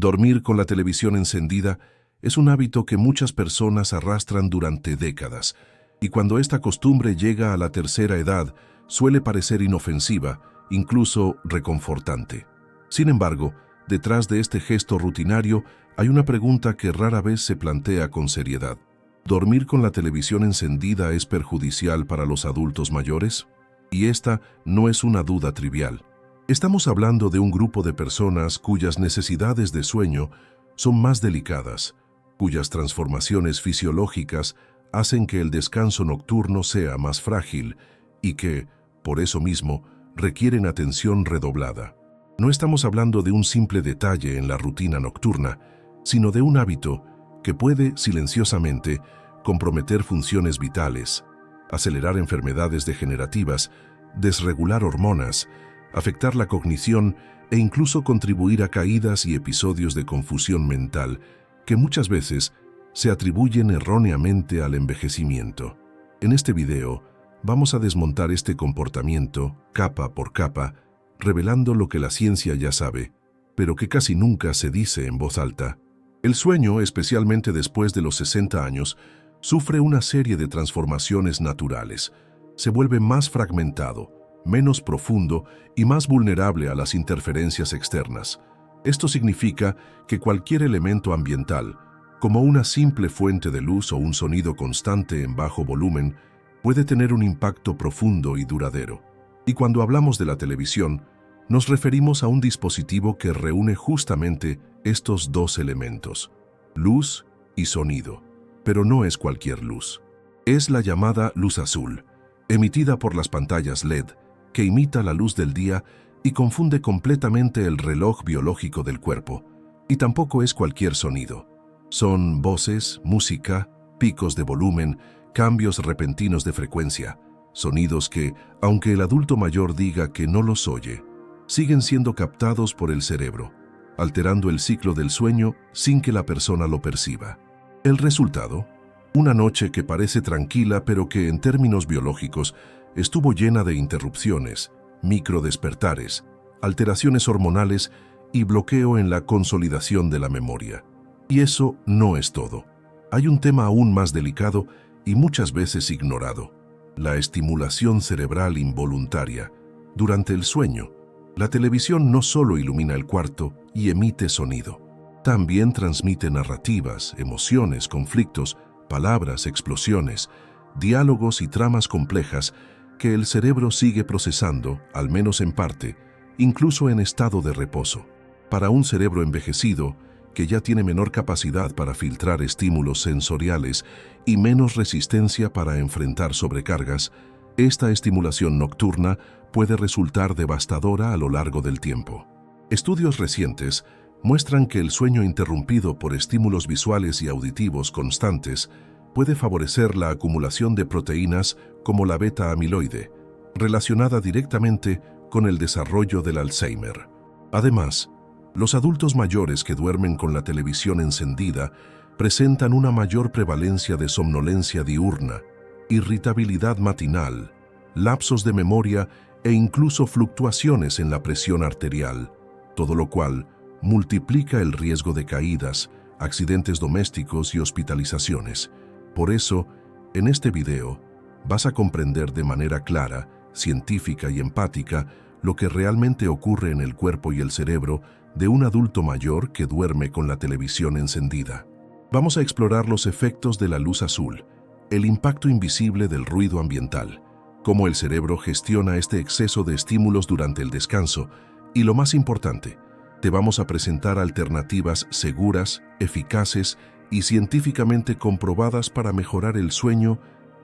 Dormir con la televisión encendida es un hábito que muchas personas arrastran durante décadas, y cuando esta costumbre llega a la tercera edad, suele parecer inofensiva, incluso reconfortante. Sin embargo, detrás de este gesto rutinario hay una pregunta que rara vez se plantea con seriedad. ¿Dormir con la televisión encendida es perjudicial para los adultos mayores? Y esta no es una duda trivial. Estamos hablando de un grupo de personas cuyas necesidades de sueño son más delicadas, cuyas transformaciones fisiológicas hacen que el descanso nocturno sea más frágil y que, por eso mismo, requieren atención redoblada. No estamos hablando de un simple detalle en la rutina nocturna, sino de un hábito que puede, silenciosamente, comprometer funciones vitales, acelerar enfermedades degenerativas, desregular hormonas, afectar la cognición e incluso contribuir a caídas y episodios de confusión mental que muchas veces se atribuyen erróneamente al envejecimiento. En este video vamos a desmontar este comportamiento capa por capa, revelando lo que la ciencia ya sabe, pero que casi nunca se dice en voz alta. El sueño, especialmente después de los 60 años, sufre una serie de transformaciones naturales. Se vuelve más fragmentado, menos profundo y más vulnerable a las interferencias externas. Esto significa que cualquier elemento ambiental, como una simple fuente de luz o un sonido constante en bajo volumen, puede tener un impacto profundo y duradero. Y cuando hablamos de la televisión, nos referimos a un dispositivo que reúne justamente estos dos elementos, luz y sonido. Pero no es cualquier luz. Es la llamada luz azul, emitida por las pantallas LED, que imita la luz del día y confunde completamente el reloj biológico del cuerpo. Y tampoco es cualquier sonido. Son voces, música, picos de volumen, cambios repentinos de frecuencia, sonidos que, aunque el adulto mayor diga que no los oye, siguen siendo captados por el cerebro, alterando el ciclo del sueño sin que la persona lo perciba. El resultado, una noche que parece tranquila pero que en términos biológicos estuvo llena de interrupciones, microdespertares, alteraciones hormonales y bloqueo en la consolidación de la memoria. Y eso no es todo. Hay un tema aún más delicado y muchas veces ignorado: la estimulación cerebral involuntaria. Durante el sueño, la televisión no solo ilumina el cuarto y emite sonido, también transmite narrativas, emociones, conflictos, palabras, explosiones, diálogos y tramas complejas que el cerebro sigue procesando, al menos en parte, incluso en estado de reposo. Para un cerebro envejecido, que ya tiene menor capacidad para filtrar estímulos sensoriales y menos resistencia para enfrentar sobrecargas, esta estimulación nocturna puede resultar devastadora a lo largo del tiempo. Estudios recientes muestran que el sueño interrumpido por estímulos visuales y auditivos constantes puede favorecer la acumulación de proteínas como la beta-amiloide, relacionada directamente con el desarrollo del Alzheimer. Además, los adultos mayores que duermen con la televisión encendida presentan una mayor prevalencia de somnolencia diurna, irritabilidad matinal, lapsos de memoria e incluso fluctuaciones en la presión arterial, todo lo cual multiplica el riesgo de caídas, accidentes domésticos y hospitalizaciones. Por eso, en este video, vas a comprender de manera clara, científica y empática lo que realmente ocurre en el cuerpo y el cerebro de un adulto mayor que duerme con la televisión encendida. Vamos a explorar los efectos de la luz azul, el impacto invisible del ruido ambiental, cómo el cerebro gestiona este exceso de estímulos durante el descanso y, lo más importante, te vamos a presentar alternativas seguras, eficaces y científicamente comprobadas para mejorar el sueño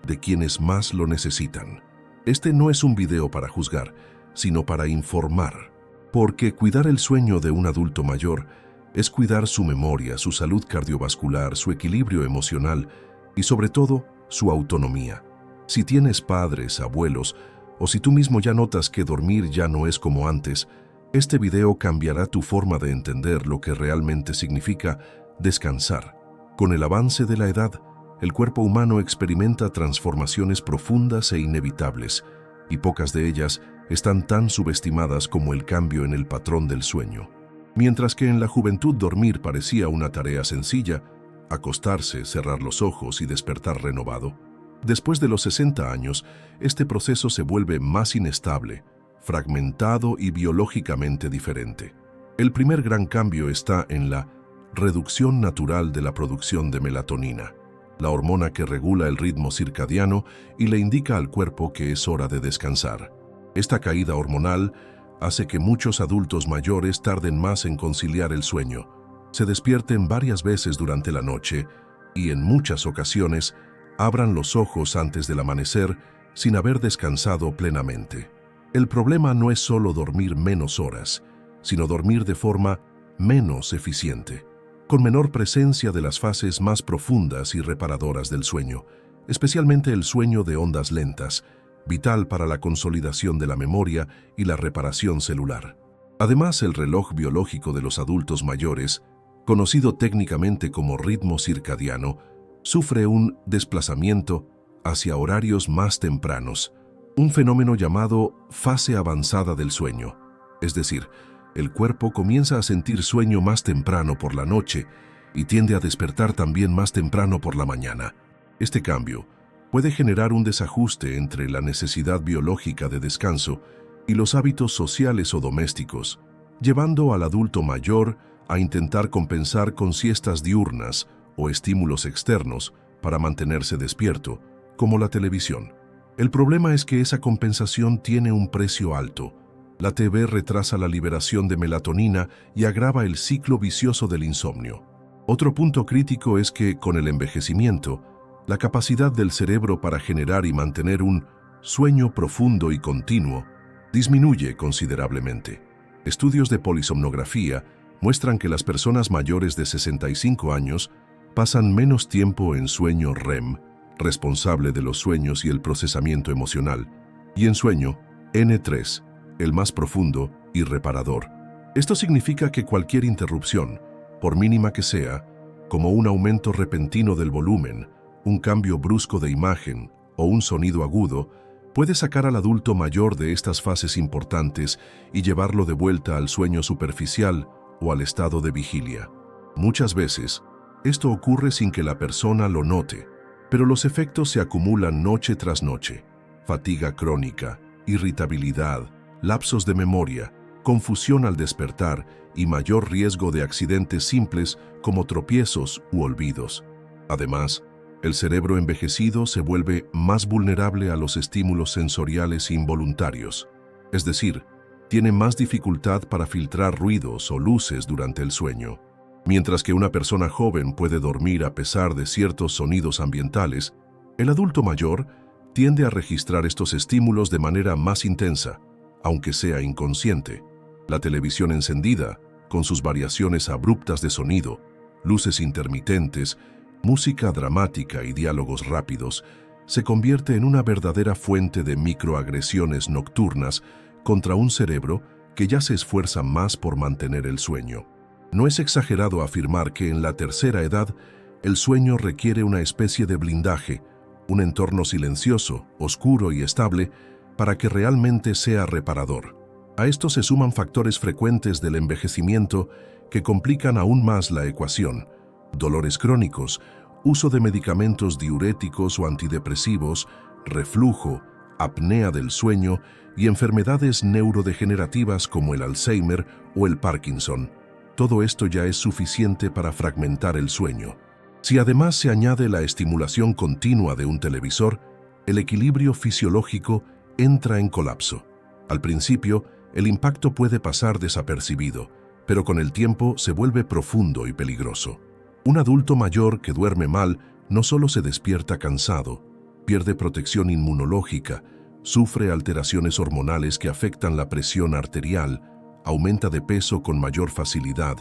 de quienes más lo necesitan. Este no es un video para juzgar, sino para informar, porque cuidar el sueño de un adulto mayor es cuidar su memoria, su salud cardiovascular, su equilibrio emocional y, sobre todo, su autonomía. Si tienes padres, abuelos, o si tú mismo ya notas que dormir ya no es como antes, este video cambiará tu forma de entender lo que realmente significa descansar. Con el avance de la edad, el cuerpo humano experimenta transformaciones profundas e inevitables, y pocas de ellas están tan subestimadas como el cambio en el patrón del sueño. Mientras que en la juventud dormir parecía una tarea sencilla, acostarse, cerrar los ojos y despertar renovado, después de los 60 años, este proceso se vuelve más inestable, fragmentado y biológicamente diferente. El primer gran cambio está en la reducción natural de la producción de melatonina, la hormona que regula el ritmo circadiano y le indica al cuerpo que es hora de descansar. Esta caída hormonal hace que muchos adultos mayores tarden más en conciliar el sueño, se despierten varias veces durante la noche y en muchas ocasiones abran los ojos antes del amanecer sin haber descansado plenamente. El problema no es solo dormir menos horas, sino dormir de forma menos eficiente, con menor presencia de las fases más profundas y reparadoras del sueño, especialmente el sueño de ondas lentas, vital para la consolidación de la memoria y la reparación celular. Además, el reloj biológico de los adultos mayores, conocido técnicamente como ritmo circadiano, sufre un desplazamiento hacia horarios más tempranos, un fenómeno llamado fase avanzada del sueño. Es decir, el cuerpo comienza a sentir sueño más temprano por la noche y tiende a despertar también más temprano por la mañana. Este cambio puede generar un desajuste entre la necesidad biológica de descanso y los hábitos sociales o domésticos, llevando al adulto mayor a intentar compensar con siestas diurnas o estímulos externos para mantenerse despierto, como la televisión. El problema es que esa compensación tiene un precio alto. La TV retrasa la liberación de melatonina y agrava el ciclo vicioso del insomnio. Otro punto crítico es que, con el envejecimiento, la capacidad del cerebro para generar y mantener un sueño profundo y continuo disminuye considerablemente. Estudios de polisomnografía muestran que las personas mayores de 65 años pasan menos tiempo en sueño REM, responsable de los sueños y el procesamiento emocional, y en sueño N3, el más profundo y reparador. Esto significa que cualquier interrupción, por mínima que sea, como un aumento repentino del volumen, un cambio brusco de imagen o un sonido agudo, puede sacar al adulto mayor de estas fases importantes y llevarlo de vuelta al sueño superficial o al estado de vigilia. Muchas veces, esto ocurre sin que la persona lo note, pero los efectos se acumulan noche tras noche. Fatiga crónica, irritabilidad, lapsos de memoria, confusión al despertar y mayor riesgo de accidentes simples como tropiezos u olvidos. Además, el cerebro envejecido se vuelve más vulnerable a los estímulos sensoriales involuntarios, es decir, tiene más dificultad para filtrar ruidos o luces durante el sueño. Mientras que una persona joven puede dormir a pesar de ciertos sonidos ambientales, el adulto mayor tiende a registrar estos estímulos de manera más intensa, aunque sea inconsciente. La televisión encendida, con sus variaciones abruptas de sonido, luces intermitentes, música dramática y diálogos rápidos, se convierte en una verdadera fuente de microagresiones nocturnas contra un cerebro que ya se esfuerza más por mantener el sueño. No es exagerado afirmar que en la tercera edad el sueño requiere una especie de blindaje, un entorno silencioso, oscuro y estable para que realmente sea reparador. A esto se suman factores frecuentes del envejecimiento que complican aún más la ecuación: dolores crónicos, uso de medicamentos diuréticos o antidepresivos, reflujo, apnea del sueño y enfermedades neurodegenerativas como el Alzheimer o el Parkinson. Todo esto ya es suficiente para fragmentar el sueño. Si además se añade la estimulación continua de un televisor, el equilibrio fisiológico entra en colapso. Al principio, el impacto puede pasar desapercibido, pero con el tiempo se vuelve profundo y peligroso. Un adulto mayor que duerme mal no solo se despierta cansado, pierde protección inmunológica, sufre alteraciones hormonales que afectan la presión arterial, aumenta de peso con mayor facilidad,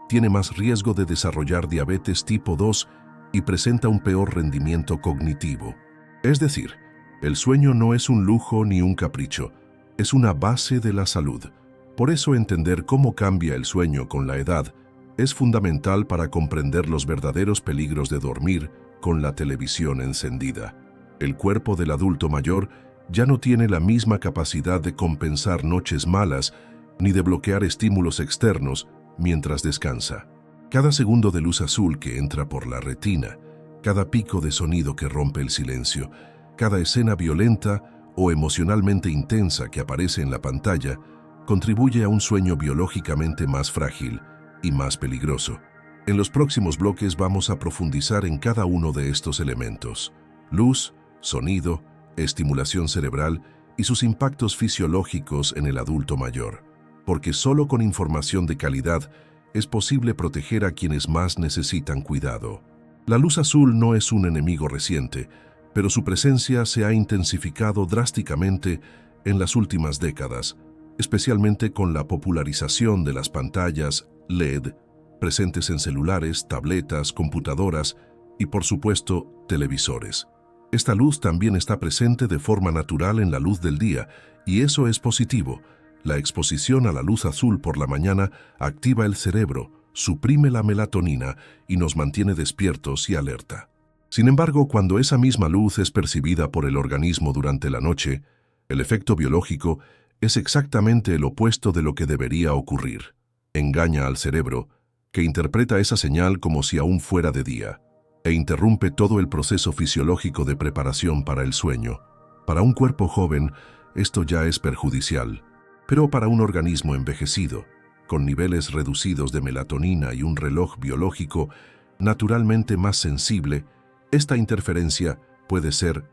tiene más riesgo de desarrollar diabetes tipo 2 y presenta un peor rendimiento cognitivo. Es decir, el sueño no es un lujo ni un capricho, es una base de la salud. Por eso entender cómo cambia el sueño con la edad es fundamental para comprender los verdaderos peligros de dormir con la televisión encendida. El cuerpo del adulto mayor ya no tiene la misma capacidad de compensar noches malas ni de bloquear estímulos externos mientras descansa. Cada segundo de luz azul que entra por la retina, cada pico de sonido que rompe el silencio, cada escena violenta o emocionalmente intensa que aparece en la pantalla, contribuye a un sueño biológicamente más frágil y más peligroso. En los próximos bloques vamos a profundizar en cada uno de estos elementos: luz, sonido, estimulación cerebral y sus impactos fisiológicos en el adulto mayor, porque solo con información de calidad es posible proteger a quienes más necesitan cuidado. La luz azul no es un enemigo reciente, pero su presencia se ha intensificado drásticamente en las últimas décadas, especialmente con la popularización de las pantallas LED presentes en celulares, tabletas, computadoras y, por supuesto, televisores. Esta luz también está presente de forma natural en la luz del día, y eso es positivo. La exposición a la luz azul por la mañana activa el cerebro, suprime la melatonina y nos mantiene despiertos y alerta. Sin embargo, cuando esa misma luz es percibida por el organismo durante la noche, el efecto biológico es exactamente el opuesto de lo que debería ocurrir. Engaña al cerebro, que interpreta esa señal como si aún fuera de día, e interrumpe todo el proceso fisiológico de preparación para el sueño. Para un cuerpo joven, esto ya es perjudicial, pero para un organismo envejecido, con niveles reducidos de melatonina y un reloj biológico naturalmente más sensible, esta interferencia puede ser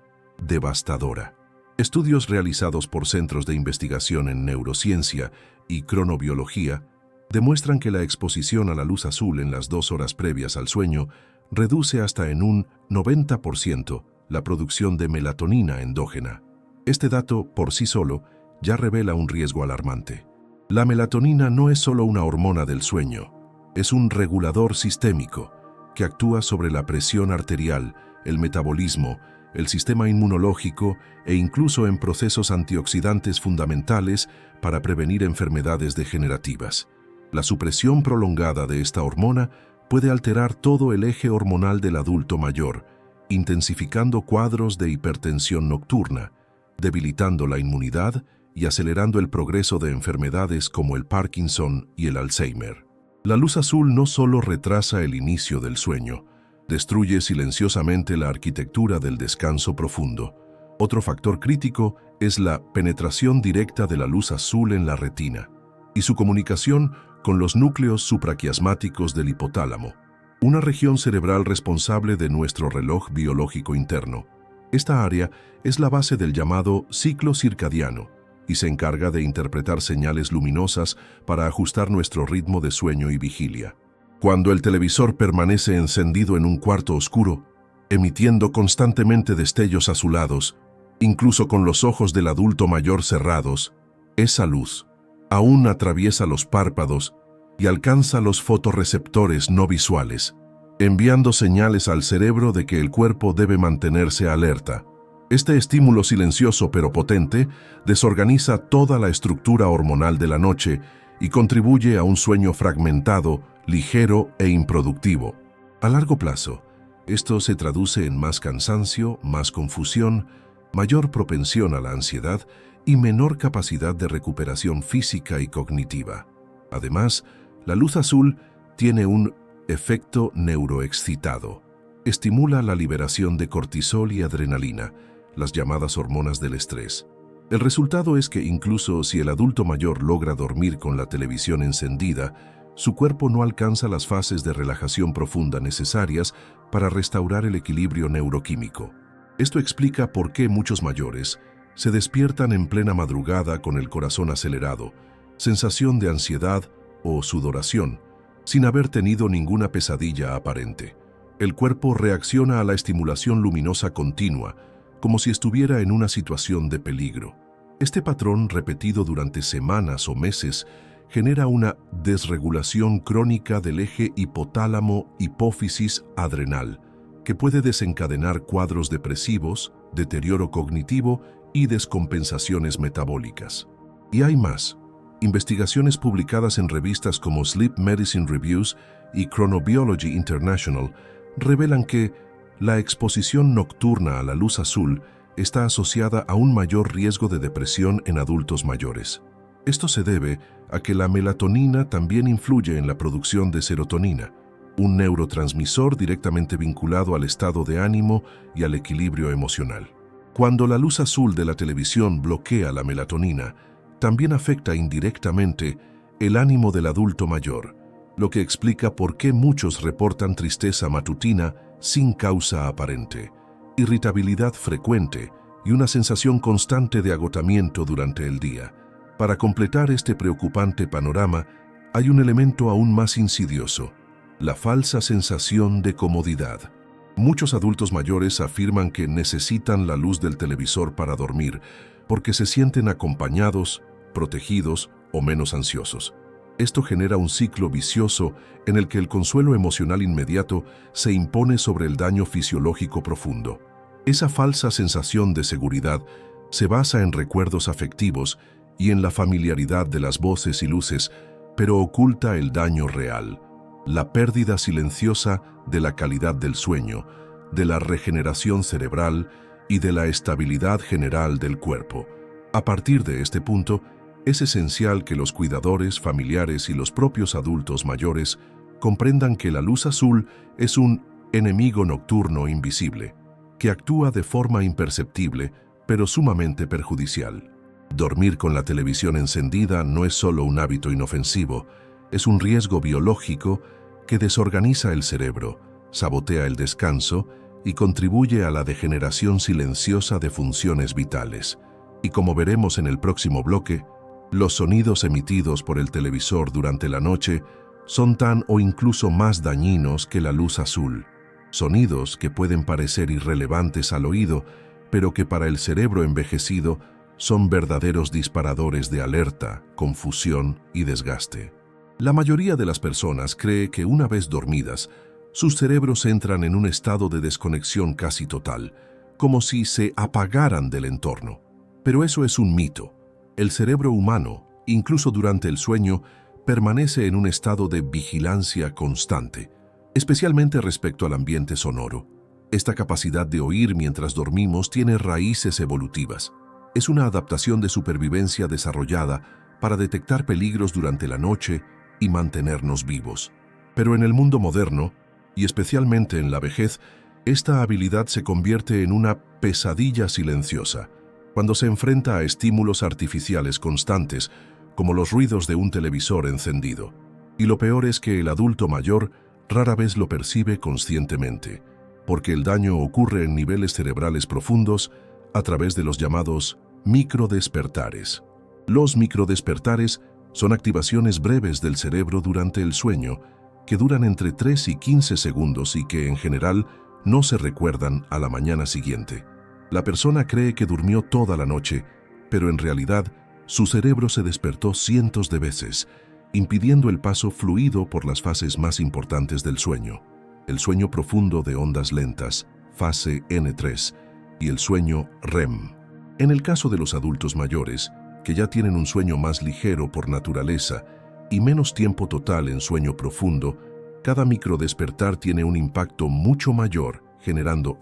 devastadora. Estudios realizados por centros de investigación en neurociencia y cronobiología demuestran que la exposición a la luz azul en las 2 horas previas al sueño reduce hasta en un 90% la producción de melatonina endógena. Este dato, por sí solo, ya revela un riesgo alarmante. La melatonina no es solo una hormona del sueño, es un regulador sistémico que actúa sobre la presión arterial, el metabolismo, el sistema inmunológico e incluso en procesos antioxidantes fundamentales para prevenir enfermedades degenerativas. La supresión prolongada de esta hormona puede alterar todo el eje hormonal del adulto mayor, intensificando cuadros de hipertensión nocturna, debilitando la inmunidad y acelerando el progreso de enfermedades como el Parkinson y el Alzheimer. La luz azul no solo retrasa el inicio del sueño, destruye silenciosamente la arquitectura del descanso profundo. Otro factor crítico es la penetración directa de la luz azul en la retina y su comunicación con los núcleos supraquiasmáticos del hipotálamo, una región cerebral responsable de nuestro reloj biológico interno. Esta área es la base del llamado ciclo circadiano y se encarga de interpretar señales luminosas para ajustar nuestro ritmo de sueño y vigilia. Cuando el televisor permanece encendido en un cuarto oscuro, emitiendo constantemente destellos azulados, incluso con los ojos del adulto mayor cerrados, esa luz aún atraviesa los párpados y alcanza los fotorreceptores no visuales, enviando señales al cerebro de que el cuerpo debe mantenerse alerta. Este estímulo silencioso pero potente desorganiza toda la estructura hormonal de la noche y contribuye a un sueño fragmentado, ligero e improductivo. A largo plazo, esto se traduce en más cansancio, más confusión, mayor propensión a la ansiedad y menor capacidad de recuperación física y cognitiva. Además, la luz azul tiene un efecto neuroexcitado. Estimula la liberación de cortisol y adrenalina, las llamadas hormonas del estrés. El resultado es que incluso si el adulto mayor logra dormir con la televisión encendida, su cuerpo no alcanza las fases de relajación profunda necesarias para restaurar el equilibrio neuroquímico. Esto explica por qué muchos mayores se despiertan en plena madrugada con el corazón acelerado, sensación de ansiedad o sudoración, sin haber tenido ninguna pesadilla aparente. El cuerpo reacciona a la estimulación luminosa continua, como si estuviera en una situación de peligro. Este patrón, repetido durante semanas o meses, genera una desregulación crónica del eje hipotálamo-hipófisis-adrenal, que puede desencadenar cuadros depresivos, deterioro cognitivo y descompensaciones metabólicas. Y hay más. Investigaciones publicadas en revistas como Sleep Medicine Reviews y Chronobiology International revelan que la exposición nocturna a la luz azul está asociada a un mayor riesgo de depresión en adultos mayores. Esto se debe a que la melatonina también influye en la producción de serotonina, un neurotransmisor directamente vinculado al estado de ánimo y al equilibrio emocional. Cuando la luz azul de la televisión bloquea la melatonina, también afecta indirectamente el ánimo del adulto mayor, lo que explica por qué muchos reportan tristeza matutina sin causa aparente, irritabilidad frecuente y una sensación constante de agotamiento durante el día. Para completar este preocupante panorama, hay un elemento aún más insidioso: la falsa sensación de comodidad. Muchos adultos mayores afirman que necesitan la luz del televisor para dormir porque se sienten acompañados, protegidos o menos ansiosos. Esto genera un ciclo vicioso en el que el consuelo emocional inmediato se impone sobre el daño fisiológico profundo. Esa falsa sensación de seguridad se basa en recuerdos afectivos y en la familiaridad de las voces y luces, pero oculta el daño real: la pérdida silenciosa de la calidad del sueño, de la regeneración cerebral y de la estabilidad general del cuerpo. A partir de este punto, es esencial que los cuidadores, familiares y los propios adultos mayores comprendan que la luz azul es un enemigo nocturno invisible, que actúa de forma imperceptible, pero sumamente perjudicial. Dormir con la televisión encendida no es solo un hábito inofensivo, es un riesgo biológico que desorganiza el cerebro, sabotea el descanso y contribuye a la degeneración silenciosa de funciones vitales. Y como veremos en el próximo bloque, los sonidos emitidos por el televisor durante la noche son tan o incluso más dañinos que la luz azul. Sonidos que pueden parecer irrelevantes al oído, pero que para el cerebro envejecido son verdaderos disparadores de alerta, confusión y desgaste. La mayoría de las personas cree que una vez dormidas, sus cerebros entran en un estado de desconexión casi total, como si se apagaran del entorno. Pero eso es un mito. El cerebro humano, incluso durante el sueño, permanece en un estado de vigilancia constante, especialmente respecto al ambiente sonoro. Esta capacidad de oír mientras dormimos tiene raíces evolutivas. Es una adaptación de supervivencia desarrollada para detectar peligros durante la noche y mantenernos vivos. Pero en el mundo moderno, y especialmente en la vejez, esta habilidad se convierte en una pesadilla silenciosa, cuando se enfrenta a estímulos artificiales constantes, como los ruidos de un televisor encendido. Y lo peor es que el adulto mayor rara vez lo percibe conscientemente, porque el daño ocurre en niveles cerebrales profundos a través de los llamados microdespertares. Los microdespertares son activaciones breves del cerebro durante el sueño, que duran entre 3 y 15 segundos y que, en general, no se recuerdan a la mañana siguiente. La persona cree que durmió toda la noche, pero en realidad su cerebro se despertó cientos de veces, impidiendo el paso fluido por las fases más importantes del sueño: el sueño profundo de ondas lentas, fase N3, y el sueño REM. En el caso de los adultos mayores, que ya tienen un sueño más ligero por naturaleza y menos tiempo total en sueño profundo, cada microdespertar tiene un impacto mucho mayor, generando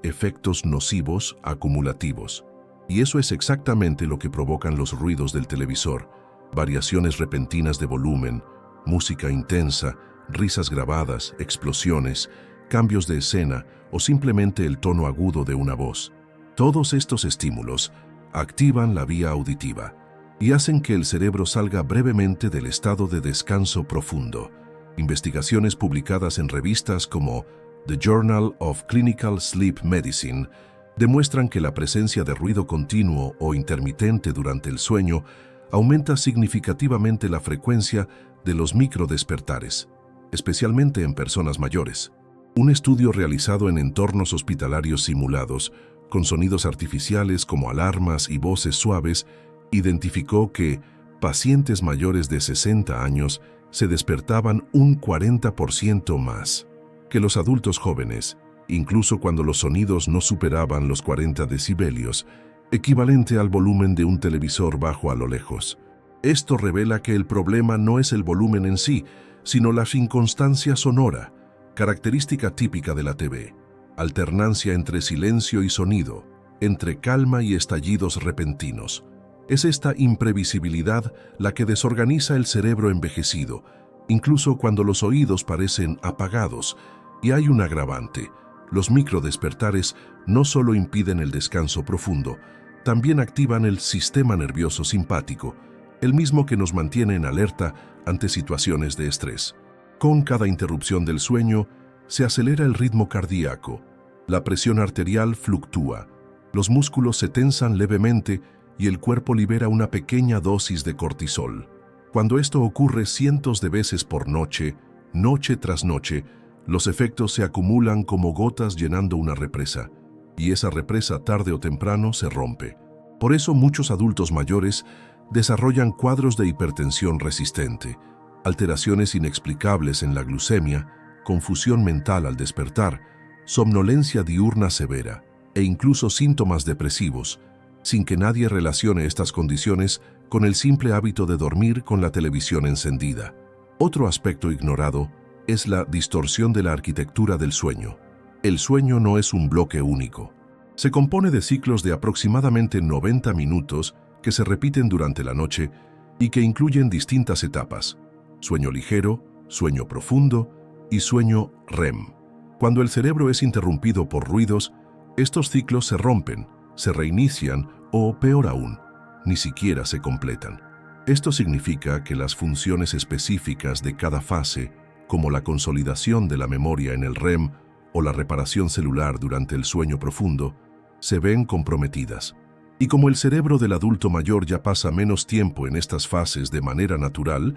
efectos nocivos acumulativos. Y eso es exactamente lo que provocan los ruidos del televisor: variaciones repentinas de volumen, música intensa, risas grabadas, explosiones, cambios de escena o simplemente el tono agudo de una voz. Todos estos estímulos activan la vía auditiva y hacen que el cerebro salga brevemente del estado de descanso profundo. Investigaciones publicadas en revistas como The Journal of Clinical Sleep Medicine demuestran que la presencia de ruido continuo o intermitente durante el sueño aumenta significativamente la frecuencia de los microdespertares, especialmente en personas mayores. Un estudio realizado en entornos hospitalarios simulados, con sonidos artificiales como alarmas y voces suaves, identificó que pacientes mayores de 60 años se despertaban un 40% más que los adultos jóvenes, incluso cuando los sonidos no superaban los 40 decibelios, equivalente al volumen de un televisor bajo a lo lejos. Esto revela que el problema no es el volumen en sí, sino la inconstancia sonora, característica típica de la TV, alternancia entre silencio y sonido, entre calma y estallidos repentinos. Es esta imprevisibilidad la que desorganiza el cerebro envejecido, incluso cuando los oídos parecen apagados. Y hay un agravante: los microdespertares no solo impiden el descanso profundo, también activan el sistema nervioso simpático, el mismo que nos mantiene en alerta ante situaciones de estrés. Con cada interrupción del sueño, se acelera el ritmo cardíaco, la presión arterial fluctúa, los músculos se tensan levemente y el cuerpo libera una pequeña dosis de cortisol. Cuando esto ocurre cientos de veces por noche, noche tras noche, los efectos se acumulan como gotas llenando una represa, y esa represa tarde o temprano se rompe. Por eso muchos adultos mayores desarrollan cuadros de hipertensión resistente, alteraciones inexplicables en la glucemia, confusión mental al despertar, somnolencia diurna severa e incluso síntomas depresivos, sin que nadie relacione estas condiciones con el simple hábito de dormir con la televisión encendida. Otro aspecto ignorado es la distorsión de la arquitectura del sueño. El sueño no es un bloque único. Se compone de ciclos de aproximadamente 90 minutos que se repiten durante la noche y que incluyen distintas etapas: sueño ligero, sueño profundo y sueño REM. Cuando el cerebro es interrumpido por ruidos, estos ciclos se rompen, se reinician o, peor aún, ni siquiera se completan. Esto significa que las funciones específicas de cada fase, como la consolidación de la memoria en el REM o la reparación celular durante el sueño profundo, se ven comprometidas. Y como el cerebro del adulto mayor ya pasa menos tiempo en estas fases de manera natural,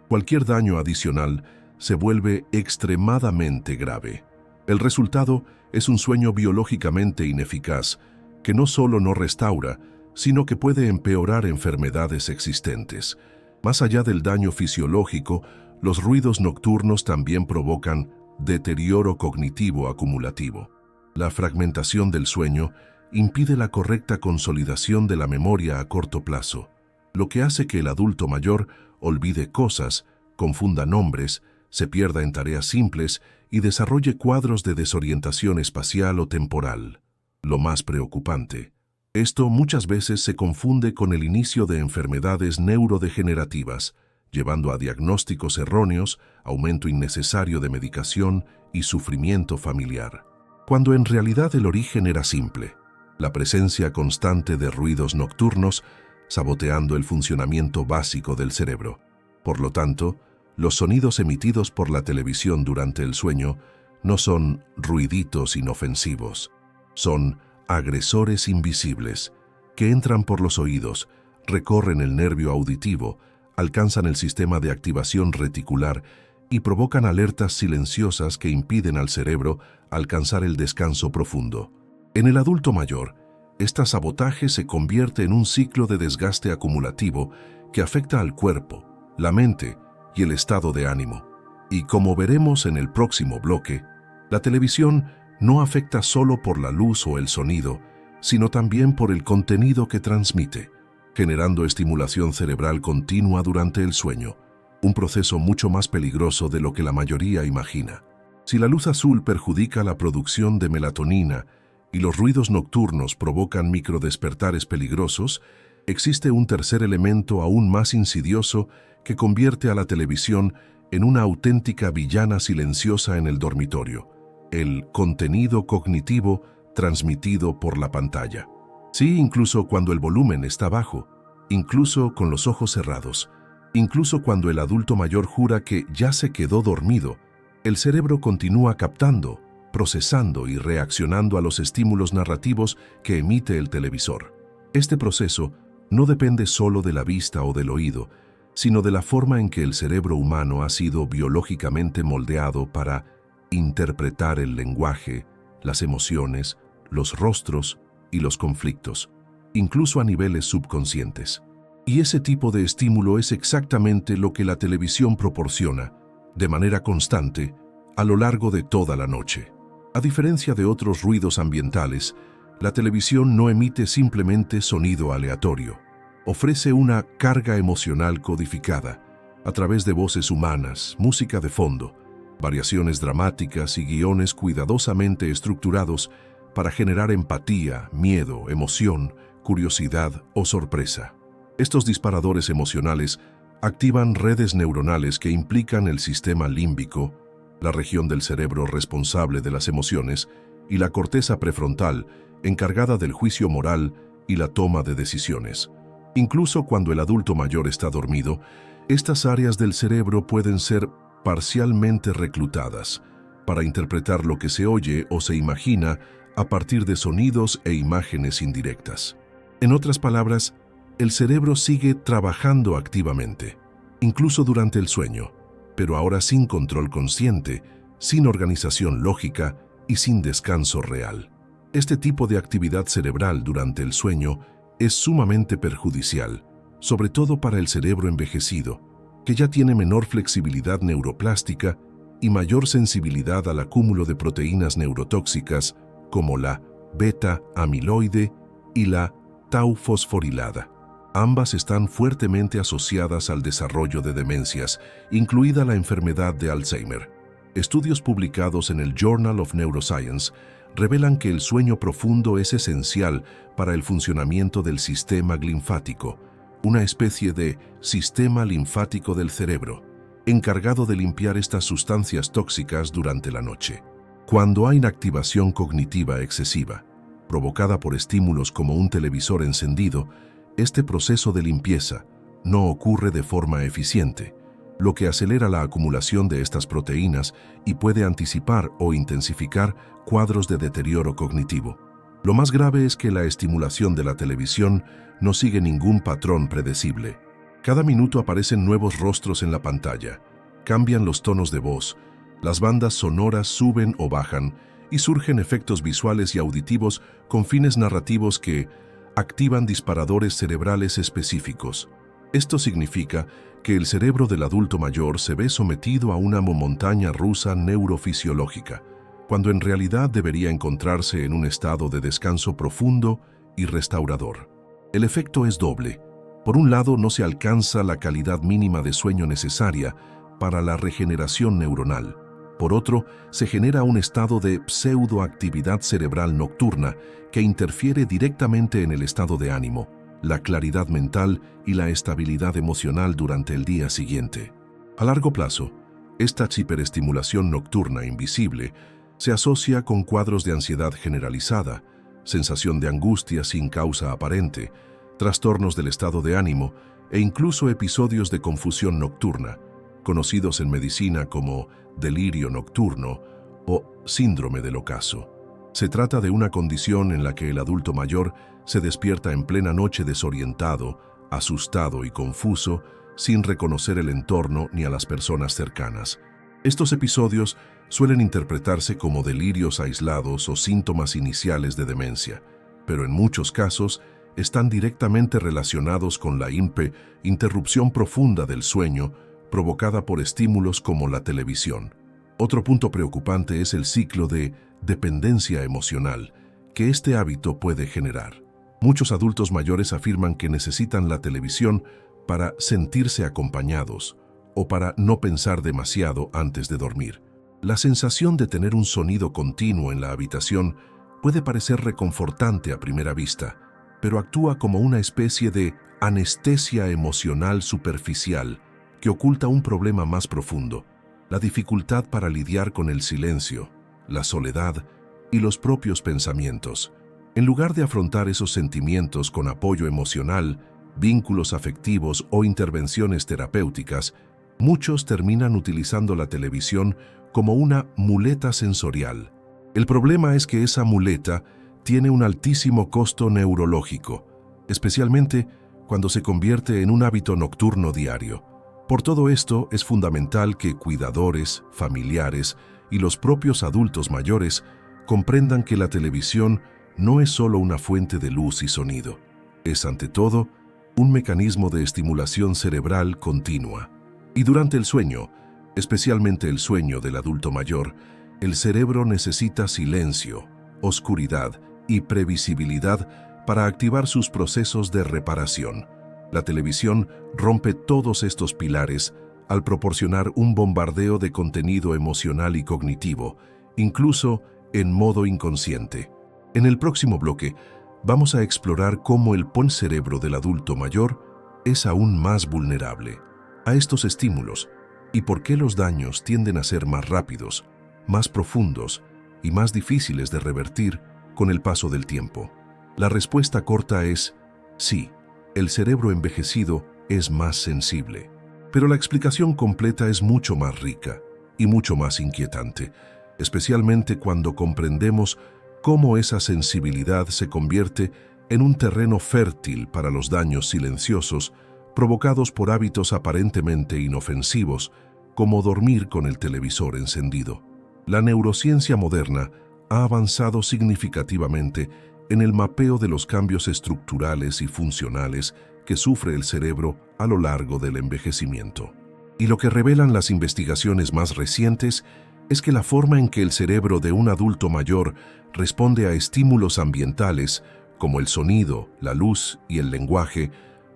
cualquier daño adicional se vuelve extremadamente grave. El resultado es un sueño biológicamente ineficaz que no solo no restaura, sino que puede empeorar enfermedades existentes. Más allá del daño fisiológico, los ruidos nocturnos también provocan deterioro cognitivo acumulativo. La fragmentación del sueño impide la correcta consolidación de la memoria a corto plazo, lo que hace que el adulto mayor olvide cosas, confunda nombres, se pierda en tareas simples y desarrolle cuadros de desorientación espacial o temporal. Lo más preocupante: esto muchas veces se confunde con el inicio de enfermedades neurodegenerativas, llevando a diagnósticos erróneos, aumento innecesario de medicación y sufrimiento familiar, cuando en realidad el origen era simple: la presencia constante de ruidos nocturnos saboteando el funcionamiento básico del cerebro. Por lo tanto, los sonidos emitidos por la televisión durante el sueño no son ruiditos inofensivos, son agresores invisibles que entran por los oídos, recorren el nervio auditivo, alcanzan el sistema de activación reticular y provocan alertas silenciosas que impiden al cerebro alcanzar el descanso profundo. En el adulto mayor, este sabotaje se convierte en un ciclo de desgaste acumulativo que afecta al cuerpo, la mente y el estado de ánimo. Y como veremos en el próximo bloque, la televisión no afecta solo por la luz o el sonido, sino también por el contenido que transmite, generando estimulación cerebral continua durante el sueño, un proceso mucho más peligroso de lo que la mayoría imagina. Si la luz azul perjudica la producción de melatonina y los ruidos nocturnos provocan microdespertares peligrosos, existe un tercer elemento aún más insidioso que convierte a la televisión en una auténtica villana silenciosa en el dormitorio: el contenido cognitivo transmitido por la pantalla. Sí, incluso cuando el volumen está bajo, incluso con los ojos cerrados, incluso cuando el adulto mayor jura que ya se quedó dormido, el cerebro continúa captando, procesando y reaccionando a los estímulos narrativos que emite el televisor. Este proceso no depende solo de la vista o del oído, sino de la forma en que el cerebro humano ha sido biológicamente moldeado para interpretar el lenguaje, las emociones, los rostros y los conflictos, incluso a niveles subconscientes. Y ese tipo de estímulo es exactamente lo que la televisión proporciona, de manera constante, a lo largo de toda la noche. A diferencia de otros ruidos ambientales, la televisión no emite simplemente sonido aleatorio. Ofrece una carga emocional codificada, a través de voces humanas, música de fondo, variaciones dramáticas y guiones cuidadosamente estructurados para generar empatía, miedo, emoción, curiosidad o sorpresa. Estos disparadores emocionales activan redes neuronales que implican el sistema límbico, la región del cerebro responsable de las emociones, y la corteza prefrontal, encargada del juicio moral y la toma de decisiones. Incluso cuando el adulto mayor está dormido, estas áreas del cerebro pueden ser parcialmente reclutadas para interpretar lo que se oye o se imagina a partir de sonidos e imágenes indirectas. En otras palabras, el cerebro sigue trabajando activamente, incluso durante el sueño, pero ahora sin control consciente, sin organización lógica y sin descanso real. Este tipo de actividad cerebral durante el sueño es sumamente perjudicial, sobre todo para el cerebro envejecido, que ya tiene menor flexibilidad neuroplástica y mayor sensibilidad al acúmulo de proteínas neurotóxicas como la beta-amiloide y la tau-fosforilada. Ambas están fuertemente asociadas al desarrollo de demencias, incluida la enfermedad de Alzheimer. Estudios publicados en el Journal of Neuroscience revelan que el sueño profundo es esencial para el funcionamiento del sistema linfático, una especie de sistema linfático del cerebro, encargado de limpiar estas sustancias tóxicas durante la noche. Cuando hay inactivación cognitiva excesiva, provocada por estímulos como un televisor encendido, este proceso de limpieza no ocurre de forma eficiente, lo que acelera la acumulación de estas proteínas y puede anticipar o intensificar cuadros de deterioro cognitivo. Lo más grave es que la estimulación de la televisión no sigue ningún patrón predecible. Cada minuto aparecen nuevos rostros en la pantalla, cambian los tonos de voz, las bandas sonoras suben o bajan y surgen efectos visuales y auditivos con fines narrativos que activan disparadores cerebrales específicos. Esto significa que el cerebro del adulto mayor se ve sometido a una montaña rusa neurofisiológica, cuando en realidad debería encontrarse en un estado de descanso profundo y restaurador. El efecto es doble. Por un lado, no se alcanza la calidad mínima de sueño necesaria para la regeneración neuronal. Por otro, se genera un estado de pseudoactividad cerebral nocturna que interfiere directamente en el estado de ánimo, la claridad mental y la estabilidad emocional durante el día siguiente. A largo plazo, esta hiperestimulación nocturna invisible se asocia con cuadros de ansiedad generalizada, sensación de angustia sin causa aparente, trastornos del estado de ánimo e incluso episodios de confusión nocturna, conocidos en medicina como delirio nocturno o síndrome del ocaso. Se trata de una condición en la que el adulto mayor se despierta en plena noche desorientado, asustado y confuso, sin reconocer el entorno ni a las personas cercanas. Estos episodios suelen interpretarse como delirios aislados o síntomas iniciales de demencia, pero en muchos casos están directamente relacionados con la interrupción profunda del sueño provocada por estímulos como la televisión. Otro punto preocupante es el ciclo de dependencia emocional que este hábito puede generar. Muchos adultos mayores afirman que necesitan la televisión para sentirse acompañados o para no pensar demasiado antes de dormir. La sensación de tener un sonido continuo en la habitación puede parecer reconfortante a primera vista, pero actúa como una especie de anestesia emocional superficial que oculta un problema más profundo: la dificultad para lidiar con el silencio, la soledad y los propios pensamientos. En lugar de afrontar esos sentimientos con apoyo emocional, vínculos afectivos o intervenciones terapéuticas, muchos terminan utilizando la televisión como una muleta sensorial. El problema es que esa muleta tiene un altísimo costo neurológico, especialmente cuando se convierte en un hábito nocturno diario. Por todo esto, es fundamental que cuidadores, familiares y los propios adultos mayores comprendan que la televisión no es solo una fuente de luz y sonido. Es, ante todo, un mecanismo de estimulación cerebral continua. Y durante el sueño, especialmente el sueño del adulto mayor, el cerebro necesita silencio, oscuridad y previsibilidad para activar sus procesos de reparación. La televisión rompe todos estos pilares al proporcionar un bombardeo de contenido emocional y cognitivo, incluso en modo inconsciente. En el próximo bloque, vamos a explorar cómo el cerebro del adulto mayor es aún más vulnerable a estos estímulos y por qué los daños tienden a ser más rápidos, más profundos y más difíciles de revertir con el paso del tiempo. La respuesta corta es sí, el cerebro envejecido es más sensible. Pero la explicación completa es mucho más rica y mucho más inquietante, especialmente cuando comprendemos cómo esa sensibilidad se convierte en un terreno fértil para los daños silenciosos provocados por hábitos aparentemente inofensivos, como dormir con el televisor encendido. La neurociencia moderna ha avanzado significativamente en el mapeo de los cambios estructurales y funcionales que sufre el cerebro a lo largo del envejecimiento. Y lo que revelan las investigaciones más recientes es que la forma en que el cerebro de un adulto mayor responde a estímulos ambientales, como el sonido, la luz y el lenguaje,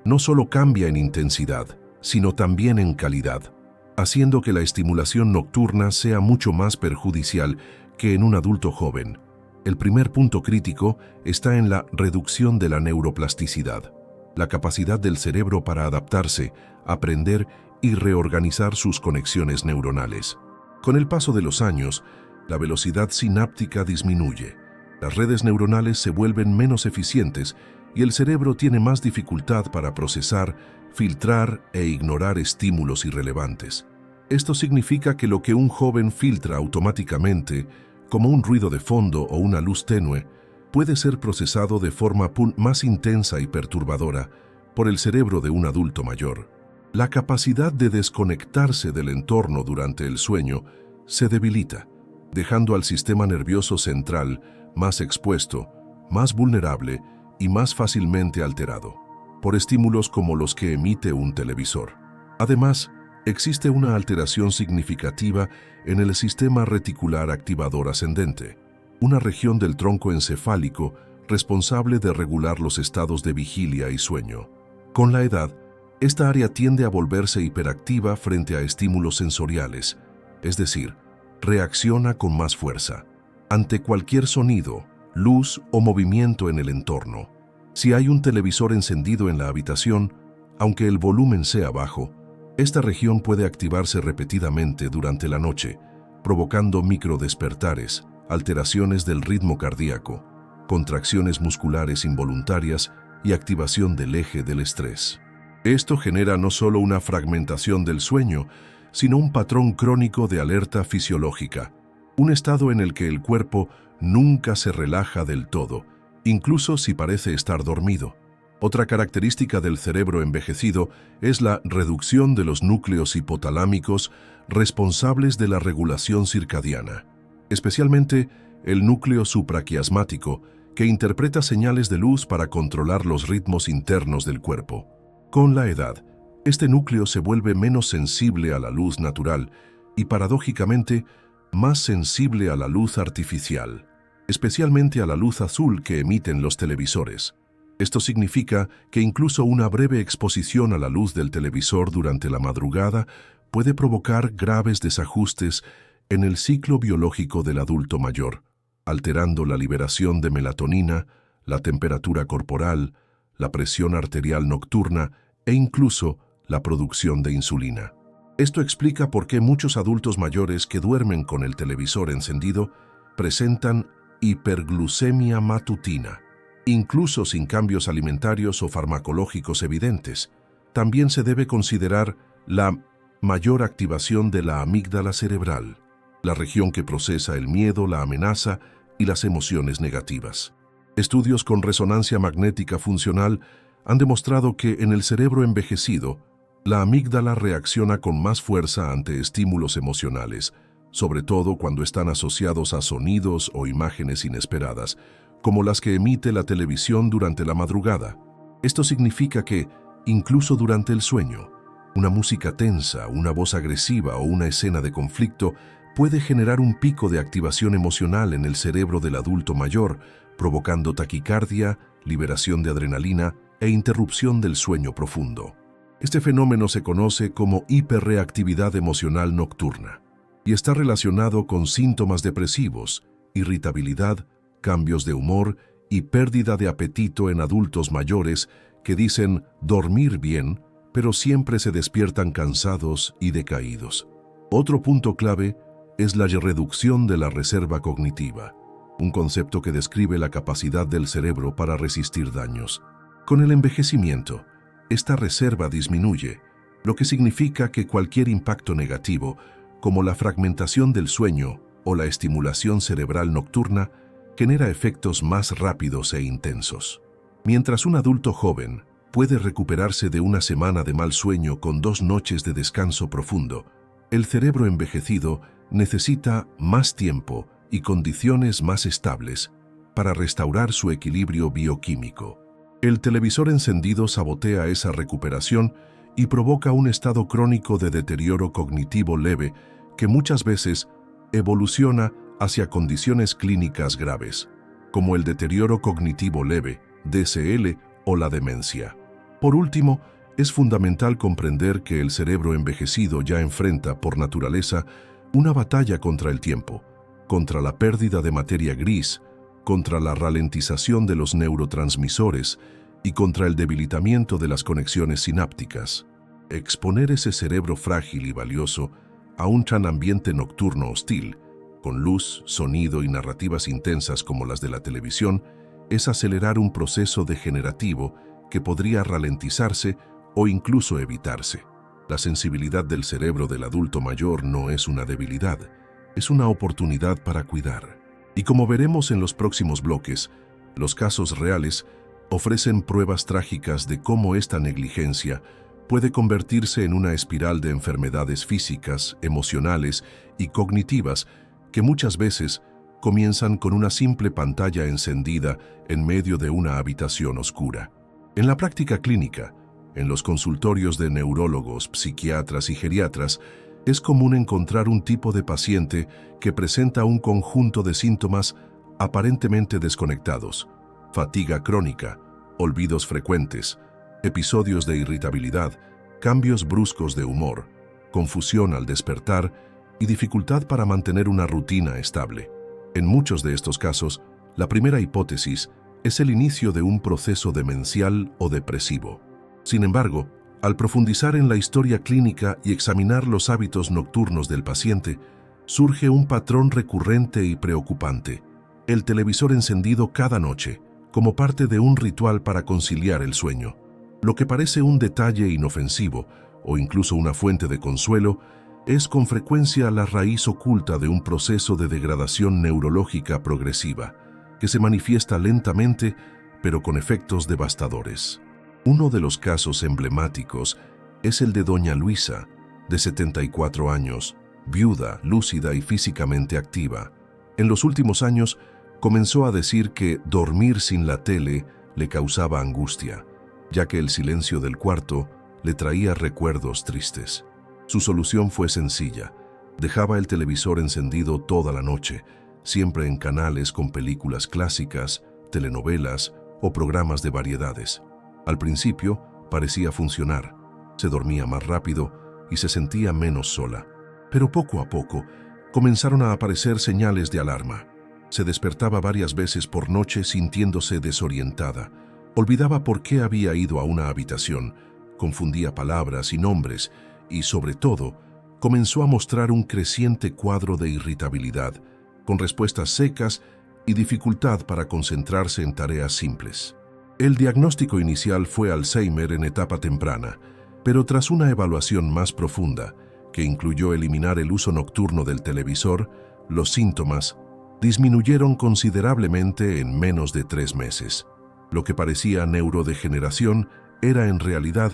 no solo cambia en intensidad, sino también en calidad, haciendo que la estimulación nocturna sea mucho más perjudicial que en un adulto joven. El primer punto crítico está en la reducción de la neuroplasticidad, la capacidad del cerebro para adaptarse, aprender y reorganizar sus conexiones neuronales. Con el paso de los años, la velocidad sináptica disminuye, las redes neuronales se vuelven menos eficientes y el cerebro tiene más dificultad para procesar, filtrar e ignorar estímulos irrelevantes. Esto significa que lo que un joven filtra automáticamente, como un ruido de fondo o una luz tenue, puede ser procesado de forma más intensa y perturbadora por el cerebro de un adulto mayor. La capacidad de desconectarse del entorno durante el sueño se debilita, dejando al sistema nervioso central más expuesto, más vulnerable y más fácilmente alterado por estímulos como los que emite un televisor. Además, existe una alteración significativa en el sistema reticular activador ascendente, una región del tronco encefálico responsable de regular los estados de vigilia y sueño. Con la edad, esta área tiende a volverse hiperactiva frente a estímulos sensoriales, es decir, reacciona con más fuerza ante cualquier sonido, luz o movimiento en el entorno. Si hay un televisor encendido en la habitación, aunque el volumen sea bajo, esta región puede activarse repetidamente durante la noche, provocando microdespertares, alteraciones del ritmo cardíaco, contracciones musculares involuntarias y activación del eje del estrés. Esto genera no solo una fragmentación del sueño, sino un patrón crónico de alerta fisiológica, un estado en el que el cuerpo nunca se relaja del todo, incluso si parece estar dormido. Otra característica del cerebro envejecido es la reducción de los núcleos hipotalámicos responsables de la regulación circadiana, especialmente el núcleo supraquiasmático, que interpreta señales de luz para controlar los ritmos internos del cuerpo. Con la edad, este núcleo se vuelve menos sensible a la luz natural y, paradójicamente, más sensible a la luz artificial, especialmente a la luz azul que emiten los televisores. Esto significa que incluso una breve exposición a la luz del televisor durante la madrugada puede provocar graves desajustes en el ciclo biológico del adulto mayor, alterando la liberación de melatonina, la temperatura corporal, la presión arterial nocturna e incluso la producción de insulina. Esto explica por qué muchos adultos mayores que duermen con el televisor encendido presentan hiperglucemia matutina, incluso sin cambios alimentarios o farmacológicos evidentes. También se debe considerar la mayor activación de la amígdala cerebral, la región que procesa el miedo, la amenaza y las emociones negativas. Estudios con resonancia magnética funcional han demostrado que en el cerebro envejecido, la amígdala reacciona con más fuerza ante estímulos emocionales, sobre todo cuando están asociados a sonidos o imágenes inesperadas, como las que emite la televisión durante la madrugada. Esto significa que, incluso durante el sueño, una música tensa, una voz agresiva o una escena de conflicto puede generar un pico de activación emocional en el cerebro del adulto mayor, provocando taquicardia, liberación de adrenalina e interrupción del sueño profundo. Este fenómeno se conoce como hiperreactividad emocional nocturna y está relacionado con síntomas depresivos, irritabilidad, cambios de humor y pérdida de apetito en adultos mayores que dicen dormir bien, pero siempre se despiertan cansados y decaídos. Otro punto clave es la reducción de la reserva cognitiva, un concepto que describe la capacidad del cerebro para resistir daños. Con el envejecimiento, esta reserva disminuye, lo que significa que cualquier impacto negativo, como la fragmentación del sueño o la estimulación cerebral nocturna, genera efectos más rápidos e intensos. Mientras un adulto joven puede recuperarse de una semana de mal sueño con 2 noches de descanso profundo, el cerebro envejecido necesita más tiempo y condiciones más estables para restaurar su equilibrio bioquímico. El televisor encendido sabotea esa recuperación y provoca un estado crónico de deterioro cognitivo leve que muchas veces evoluciona hacia condiciones clínicas graves, como el deterioro cognitivo leve, DCL, o la demencia. Por último, es fundamental comprender que el cerebro envejecido ya enfrenta, por naturaleza, una batalla contra el tiempo, contra la pérdida de materia gris, contra la ralentización de los neurotransmisores y contra el debilitamiento de las conexiones sinápticas. Exponer ese cerebro frágil y valioso a un tan ambiente nocturno hostil, con luz, sonido y narrativas intensas como las de la televisión, es acelerar un proceso degenerativo que podría ralentizarse o incluso evitarse. La sensibilidad del cerebro del adulto mayor no es una debilidad, es una oportunidad para cuidar. Y como veremos en los próximos bloques, los casos reales ofrecen pruebas trágicas de cómo esta negligencia puede convertirse en una espiral de enfermedades físicas, emocionales y cognitivas que muchas veces comienzan con una simple pantalla encendida en medio de una habitación oscura. En la práctica clínica, en los consultorios de neurólogos, psiquiatras y geriatras, es común encontrar un tipo de paciente que presenta un conjunto de síntomas aparentemente desconectados: fatiga crónica, olvidos frecuentes, episodios de irritabilidad, cambios bruscos de humor, confusión al despertar y dificultad para mantener una rutina estable. En muchos de estos casos, la primera hipótesis es el inicio de un proceso demencial o depresivo. Sin embargo, al profundizar en la historia clínica y examinar los hábitos nocturnos del paciente, surge un patrón recurrente y preocupante: el televisor encendido cada noche, como parte de un ritual para conciliar el sueño. Lo que parece un detalle inofensivo o incluso una fuente de consuelo es con frecuencia la raíz oculta de un proceso de degradación neurológica progresiva que se manifiesta lentamente pero con efectos devastadores. Uno de los casos emblemáticos es el de doña Luisa, de 74 años, viuda, lúcida y físicamente activa. En los últimos años comenzó a decir que dormir sin la tele le causaba angustia, ya que el silencio del cuarto le traía recuerdos tristes. Su solución fue sencilla: dejaba el televisor encendido toda la noche, siempre en canales con películas clásicas, telenovelas o programas de variedades. Al principio parecía funcionar, se dormía más rápido y se sentía menos sola. Pero poco a poco comenzaron a aparecer señales de alarma. Se despertaba varias veces por noche sintiéndose desorientada, olvidaba por qué había ido a una habitación, confundía palabras y nombres y, sobre todo, comenzó a mostrar un creciente cuadro de irritabilidad, con respuestas secas y dificultad para concentrarse en tareas simples. El diagnóstico inicial fue Alzheimer en etapa temprana, pero tras una evaluación más profunda, que incluyó eliminar el uso nocturno del televisor, los síntomas disminuyeron considerablemente en menos de 3 meses. Lo que parecía neurodegeneración era en realidad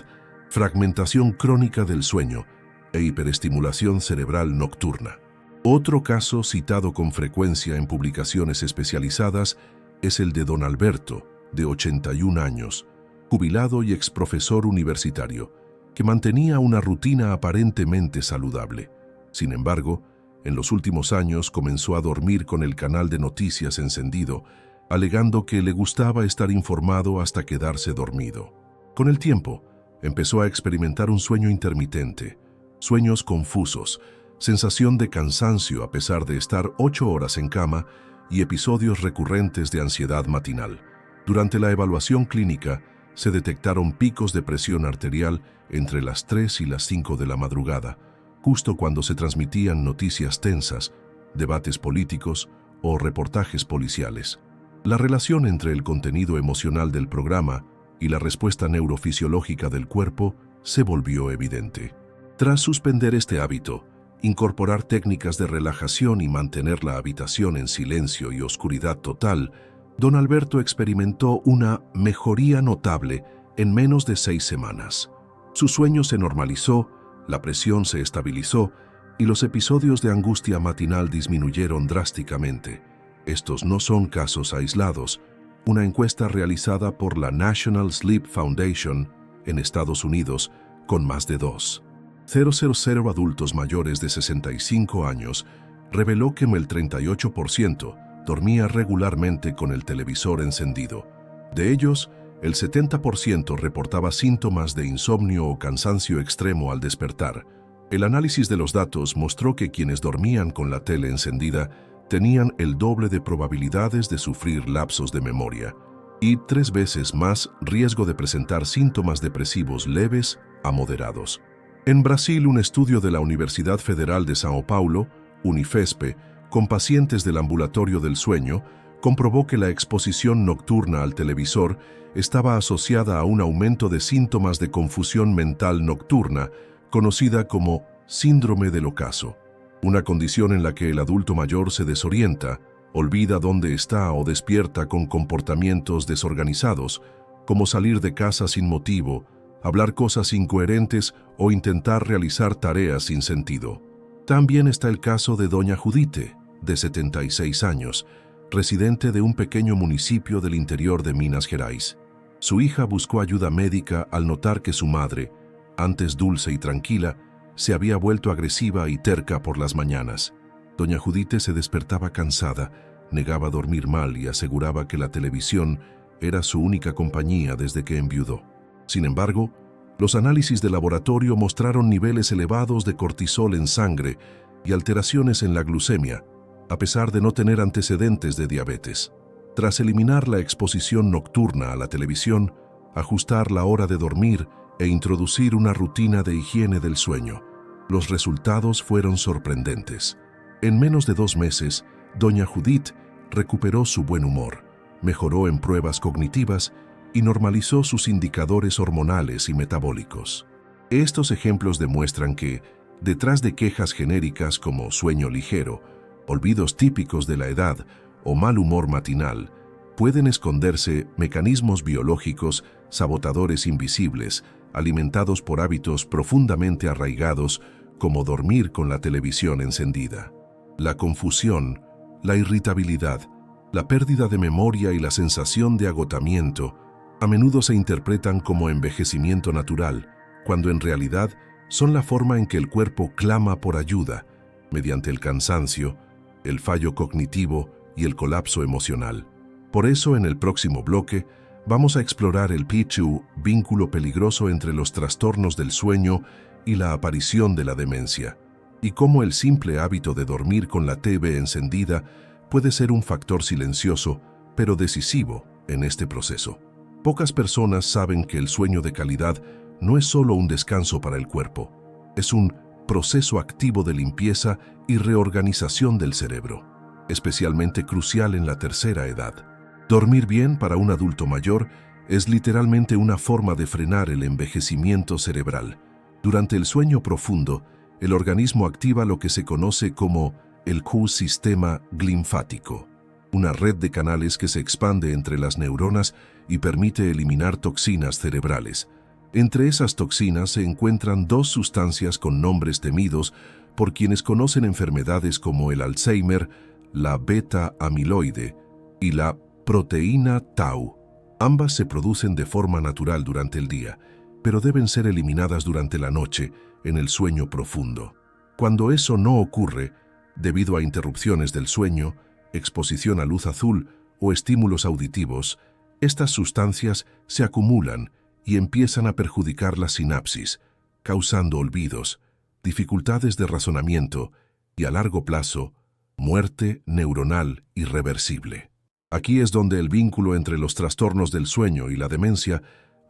fragmentación crónica del sueño e hiperestimulación cerebral nocturna. Otro caso citado con frecuencia en publicaciones especializadas es el de don Alberto, de 81 años, jubilado y exprofesor universitario, que mantenía una rutina aparentemente saludable. Sin embargo, en los últimos años comenzó a dormir con el canal de noticias encendido, alegando que le gustaba estar informado hasta quedarse dormido. Con el tiempo, empezó a experimentar un sueño intermitente, sueños confusos, sensación de cansancio a pesar de estar 8 horas en cama y episodios recurrentes de ansiedad matinal. Durante la evaluación clínica, se detectaron picos de presión arterial entre las 3 y las 5 de la madrugada, justo cuando se transmitían noticias tensas, debates políticos o reportajes policiales. La relación entre el contenido emocional del programa y la respuesta neurofisiológica del cuerpo se volvió evidente. Tras suspender este hábito, incorporar técnicas de relajación y mantener la habitación en silencio y oscuridad total, don Alberto experimentó una mejoría notable en menos de 6 semanas. Su sueño se normalizó, la presión se estabilizó y los episodios de angustia matinal disminuyeron drásticamente. Estos no son casos aislados. Una encuesta realizada por la National Sleep Foundation en Estados Unidos, con más de 2,000 adultos mayores de 65 años, reveló que el 38% dormía regularmente con el televisor encendido. De ellos, el 70% reportaba síntomas de insomnio o cansancio extremo al despertar. El análisis de los datos mostró que quienes dormían con la tele encendida tenían el doble de probabilidades de sufrir lapsos de memoria y 3 veces más riesgo de presentar síntomas depresivos leves a moderados. En Brasil, un estudio de la Universidad Federal de São Paulo, Unifesp, con pacientes del ambulatorio del sueño, comprobó que la exposición nocturna al televisor estaba asociada a un aumento de síntomas de confusión mental nocturna, conocida como síndrome del ocaso, una condición en la que el adulto mayor se desorienta, olvida dónde está o despierta con comportamientos desorganizados, como salir de casa sin motivo, hablar cosas incoherentes o intentar realizar tareas sin sentido. También está el caso de doña Judite, de 76 años, residente de un pequeño municipio del interior de Minas Gerais. Su hija buscó ayuda médica al notar que su madre, antes dulce y tranquila, se había vuelto agresiva y terca por las mañanas. Doña Judite se despertaba cansada, negaba dormir mal y aseguraba que la televisión era su única compañía desde que enviudó. Sin embargo, los análisis de laboratorio mostraron niveles elevados de cortisol en sangre y alteraciones en la glucemia, a pesar de no tener antecedentes de diabetes. Tras eliminar la exposición nocturna a la televisión, ajustar la hora de dormir e introducir una rutina de higiene del sueño, los resultados fueron sorprendentes. En menos de 2 meses, doña Judith recuperó su buen humor, mejoró en pruebas cognitivas y normalizó sus indicadores hormonales y metabólicos. Estos ejemplos demuestran que, detrás de quejas genéricas como sueño ligero, olvidos típicos de la edad o mal humor matinal, pueden esconderse mecanismos biológicos sabotadores invisibles, alimentados por hábitos profundamente arraigados como dormir con la televisión encendida. La confusión, la irritabilidad, la pérdida de memoria y la sensación de agotamiento a menudo se interpretan como envejecimiento natural, cuando en realidad son la forma en que el cuerpo clama por ayuda, mediante el cansancio, el fallo cognitivo y el colapso emocional. Por eso, en el próximo bloque, vamos a explorar el PICU, vínculo peligroso entre los trastornos del sueño y la aparición de la demencia, y cómo el simple hábito de dormir con la TV encendida puede ser un factor silencioso, pero decisivo en este proceso. Pocas personas saben que el sueño de calidad no es solo un descanso para el cuerpo, es un proceso activo de limpieza y reorganización del cerebro, especialmente crucial en la tercera edad. Dormir bien para un adulto mayor es literalmente una forma de frenar el envejecimiento cerebral. Durante el sueño profundo, el organismo activa lo que se conoce como el Q-sistema linfático, una red de canales que se expande entre las neuronas y permite eliminar toxinas cerebrales. Entre esas toxinas se encuentran 2 sustancias con nombres temidos por quienes conocen enfermedades como el Alzheimer, la beta-amiloide y la proteína tau. Ambas se producen de forma natural durante el día, pero deben ser eliminadas durante la noche, en el sueño profundo. Cuando eso no ocurre, debido a interrupciones del sueño, exposición a luz azul o estímulos auditivos, estas sustancias se acumulan y empiezan a perjudicar la sinapsis, causando olvidos, dificultades de razonamiento y, a largo plazo, muerte neuronal irreversible. Aquí es donde el vínculo entre los trastornos del sueño y la demencia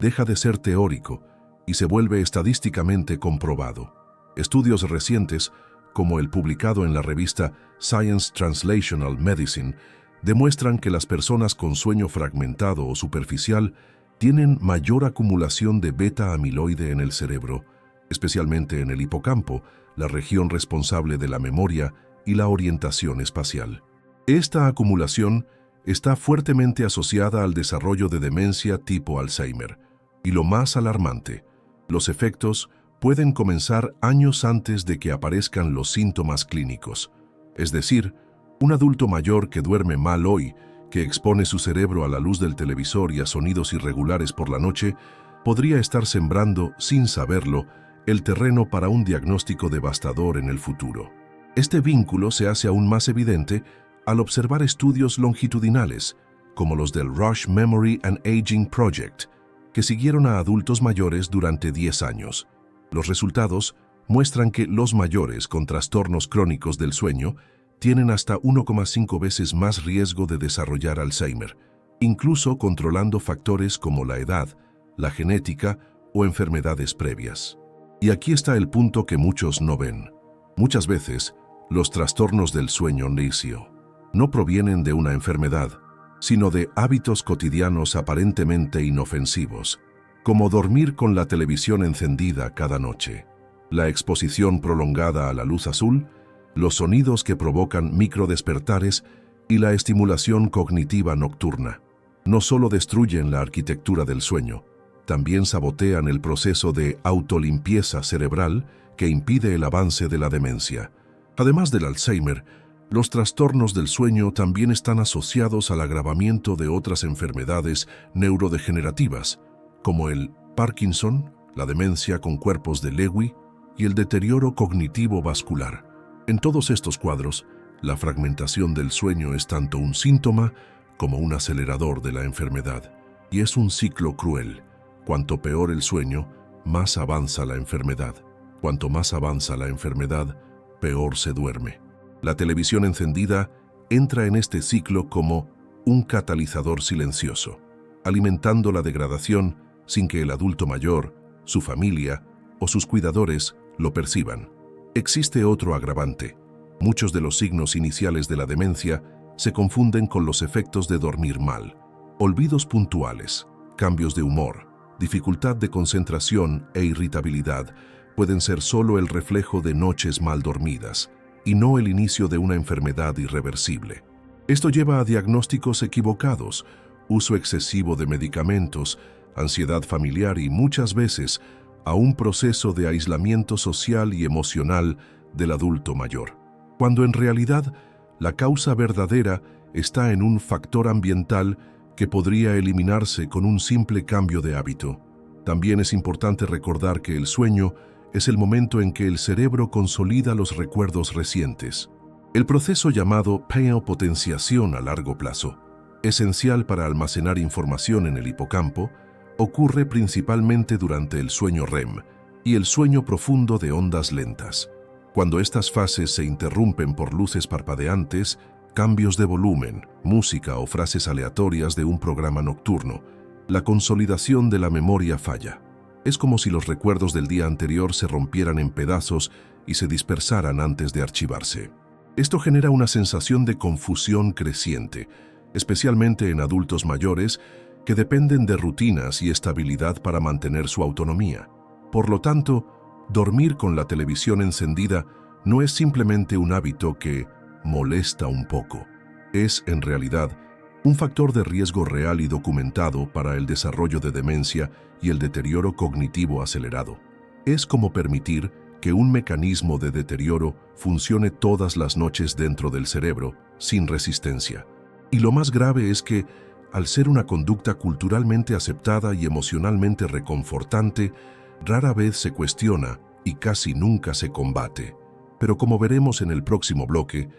deja de ser teórico y se vuelve estadísticamente comprobado. Estudios recientes, como el publicado en la revista Science Translational Medicine, demuestran que las personas con sueño fragmentado o superficial tienen mayor acumulación de beta-amiloide en el cerebro, especialmente en el hipocampo, la región responsable de la memoria y la orientación espacial. Esta acumulación está fuertemente asociada al desarrollo de demencia tipo Alzheimer, y lo más alarmante, los efectos pueden comenzar años antes de que aparezcan los síntomas clínicos. Es decir, un adulto mayor que duerme mal hoy, que expone su cerebro a la luz del televisor y a sonidos irregulares por la noche, podría estar sembrando, sin saberlo, el terreno para un diagnóstico devastador en el futuro. Este vínculo se hace aún más evidente al observar estudios longitudinales, como los del Rush Memory and Aging Project, que siguieron a adultos mayores durante 10 años. Los resultados muestran que los mayores con trastornos crónicos del sueño tienen hasta 1,5 veces más riesgo de desarrollar Alzheimer, incluso controlando factores como la edad, la genética o enfermedades previas. Y aquí está el punto que muchos no ven. Muchas veces, los trastornos del sueño necio no provienen de una enfermedad, sino de hábitos cotidianos aparentemente inofensivos, como dormir con la televisión encendida cada noche, la exposición prolongada a la luz azul, los sonidos que provocan microdespertares y la estimulación cognitiva nocturna. No solo destruyen la arquitectura del sueño, también sabotean el proceso de autolimpieza cerebral que impide el avance de la demencia. Además del Alzheimer, los trastornos del sueño también están asociados al agravamiento de otras enfermedades neurodegenerativas, como el Parkinson, la demencia con cuerpos de Lewy y el deterioro cognitivo vascular. En todos estos cuadros, la fragmentación del sueño es tanto un síntoma como un acelerador de la enfermedad, y es un ciclo cruel. Cuanto peor el sueño, más avanza la enfermedad. Cuanto más avanza la enfermedad, peor se duerme. La televisión encendida entra en este ciclo como un catalizador silencioso, alimentando la degradación sin que el adulto mayor, su familia o sus cuidadores lo perciban. Existe otro agravante. Muchos de los signos iniciales de la demencia se confunden con los efectos de dormir mal. Olvidos puntuales, cambios de humor, dificultad de concentración e irritabilidad pueden ser solo el reflejo de noches mal dormidas y no el inicio de una enfermedad irreversible. Esto lleva a diagnósticos equivocados, uso excesivo de medicamentos, ansiedad familiar y muchas veces a un proceso de aislamiento social y emocional del adulto mayor, cuando en realidad la causa verdadera está en un factor ambiental que podría eliminarse con un simple cambio de hábito. También es importante recordar que el sueño es el momento en que el cerebro consolida los recuerdos recientes. El proceso llamado potenciación a largo plazo, esencial para almacenar información en el hipocampo, ocurre principalmente durante el sueño REM y el sueño profundo de ondas lentas. Cuando estas fases se interrumpen por luces parpadeantes, cambios de volumen, música o frases aleatorias de un programa nocturno, la consolidación de la memoria falla. Es como si los recuerdos del día anterior se rompieran en pedazos y se dispersaran antes de archivarse. Esto genera una sensación de confusión creciente, especialmente en adultos mayores que dependen de rutinas y estabilidad para mantener su autonomía. Por lo tanto, dormir con la televisión encendida no es simplemente un hábito que molesta un poco. Es, en realidad, un factor de riesgo real y documentado para el desarrollo de demencia y el deterioro cognitivo acelerado. Es como permitir que un mecanismo de deterioro funcione todas las noches dentro del cerebro, sin resistencia. Y lo más grave es que, al ser una conducta culturalmente aceptada y emocionalmente reconfortante, rara vez se cuestiona y casi nunca se combate. Pero como veremos en el próximo bloque,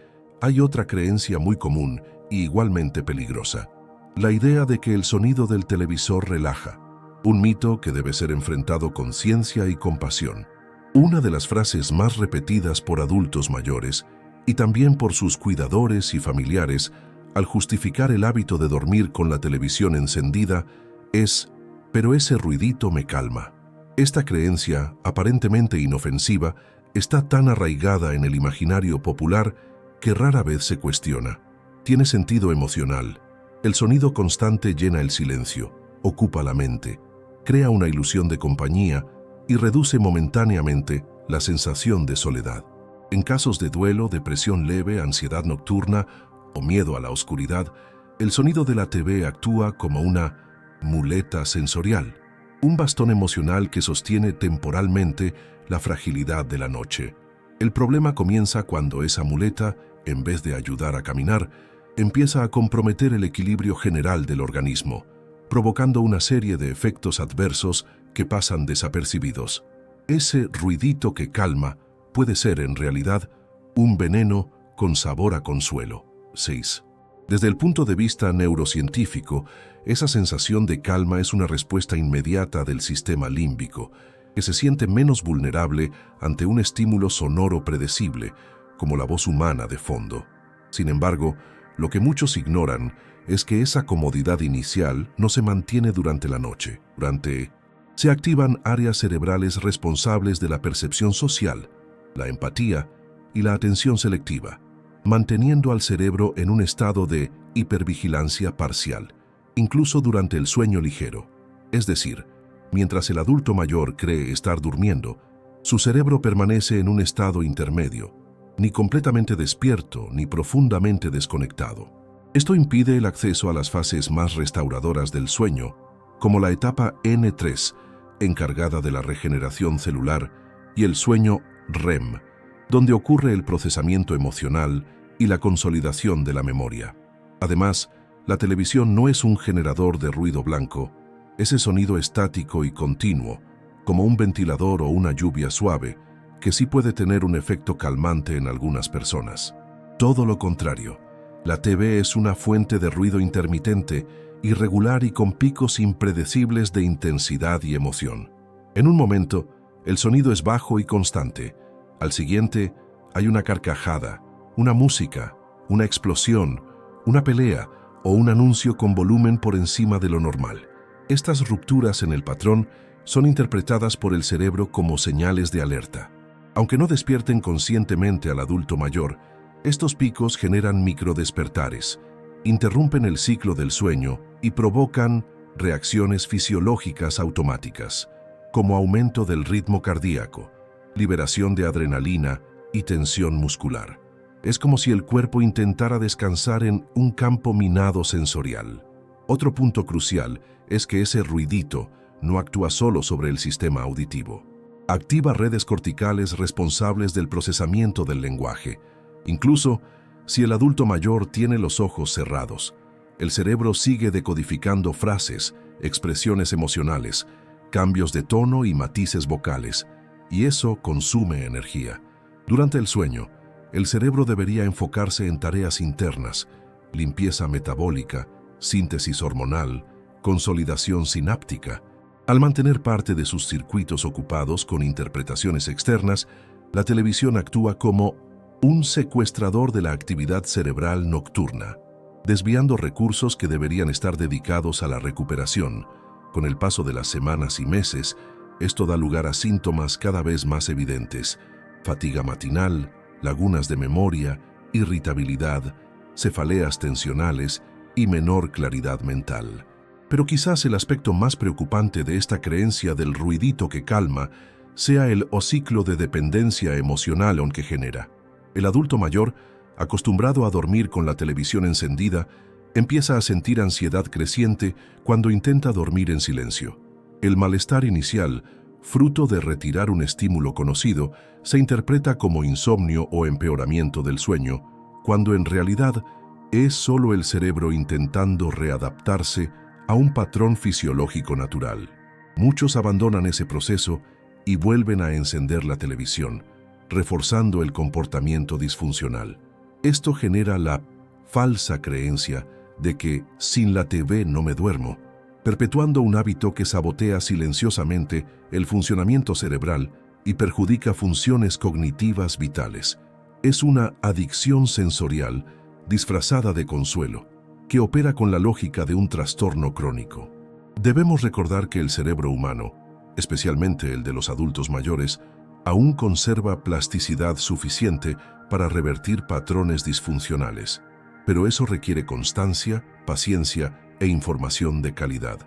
hay otra creencia muy común y igualmente peligrosa: la idea de que el sonido del televisor relaja, un mito que debe ser enfrentado con ciencia y compasión. Una de las frases más repetidas por adultos mayores y también por sus cuidadores y familiares al justificar el hábito de dormir con la televisión encendida es: pero ese ruidito me calma. Esta creencia, aparentemente inofensiva, está tan arraigada en el imaginario popular que rara vez se cuestiona. Tiene sentido emocional. El sonido constante llena el silencio, ocupa la mente, crea una ilusión de compañía y reduce momentáneamente la sensación de soledad. En casos de duelo, depresión leve, ansiedad nocturna o miedo a la oscuridad, el sonido de la TV actúa como una muleta sensorial, un bastón emocional que sostiene temporalmente la fragilidad de la noche. El problema comienza cuando esa muleta, en vez de ayudar a caminar, empieza a comprometer el equilibrio general del organismo, provocando una serie de efectos adversos que pasan desapercibidos. Ese ruidito que calma puede ser, en realidad, un veneno con sabor a consuelo. 6. Desde el punto de vista neurocientífico, esa sensación de calma es una respuesta inmediata del sistema límbico, que se siente menos vulnerable ante un estímulo sonoro predecible, como la voz humana de fondo. Sin embargo, lo que muchos ignoran es que esa comodidad inicial no se mantiene durante la noche. Se activan áreas cerebrales responsables de la percepción social, la empatía y la atención selectiva, manteniendo al cerebro en un estado de hipervigilancia parcial, incluso durante el sueño ligero. Es decir, mientras el adulto mayor cree estar durmiendo, su cerebro permanece en un estado intermedio, ni completamente despierto ni profundamente desconectado. Esto impide el acceso a las fases más restauradoras del sueño, como la etapa N3, encargada de la regeneración celular, y el sueño REM, donde ocurre el procesamiento emocional y la consolidación de la memoria. Además, la televisión no es un generador de ruido blanco, ese sonido estático y continuo, como un ventilador o una lluvia suave, que sí puede tener un efecto calmante en algunas personas. Todo lo contrario, la TV es una fuente de ruido intermitente, irregular y con picos impredecibles de intensidad y emoción. En un momento, el sonido es bajo y constante. Al siguiente, hay una carcajada, una música, una explosión, una pelea o un anuncio con volumen por encima de lo normal. Estas rupturas en el patrón son interpretadas por el cerebro como señales de alerta. Aunque no despierten conscientemente al adulto mayor, estos picos generan microdespertares, interrumpen el ciclo del sueño y provocan reacciones fisiológicas automáticas, como aumento del ritmo cardíaco, liberación de adrenalina y tensión muscular. Es como si el cuerpo intentara descansar en un campo minado sensorial. Otro punto crucial es que ese ruidito no actúa solo sobre el sistema auditivo. Activa redes corticales responsables del procesamiento del lenguaje. Incluso si el adulto mayor tiene los ojos cerrados, el cerebro sigue decodificando frases, expresiones emocionales, cambios de tono y matices vocales, y eso consume energía. Durante el sueño, el cerebro debería enfocarse en tareas internas, limpieza metabólica, síntesis hormonal, consolidación sináptica. Al mantener parte de sus circuitos ocupados con interpretaciones externas, la televisión actúa como un secuestrador de la actividad cerebral nocturna, desviando recursos que deberían estar dedicados a la recuperación. Con el paso de las semanas y meses, esto da lugar a síntomas cada vez más evidentes: fatiga matinal, lagunas de memoria, irritabilidad, cefaleas tensionales y menor claridad mental. Pero quizás el aspecto más preocupante de esta creencia del ruidito que calma sea el hociclo de dependencia emocional que genera. El adulto mayor, acostumbrado a dormir con la televisión encendida, empieza a sentir ansiedad creciente cuando intenta dormir en silencio. El malestar inicial, fruto de retirar un estímulo conocido, se interpreta como insomnio o empeoramiento del sueño, cuando en realidad es solo el cerebro intentando readaptarse a un patrón fisiológico natural. Muchos abandonan ese proceso y vuelven a encender la televisión, reforzando el comportamiento disfuncional. Esto genera la falsa creencia de que sin la TV no me duermo, perpetuando un hábito que sabotea silenciosamente el funcionamiento cerebral y perjudica funciones cognitivas vitales. Es una adicción sensorial disfrazada de consuelo, que opera con la lógica de un trastorno crónico. Debemos recordar que el cerebro humano, especialmente el de los adultos mayores, aún conserva plasticidad suficiente para revertir patrones disfuncionales, pero eso requiere constancia, paciencia e información de calidad.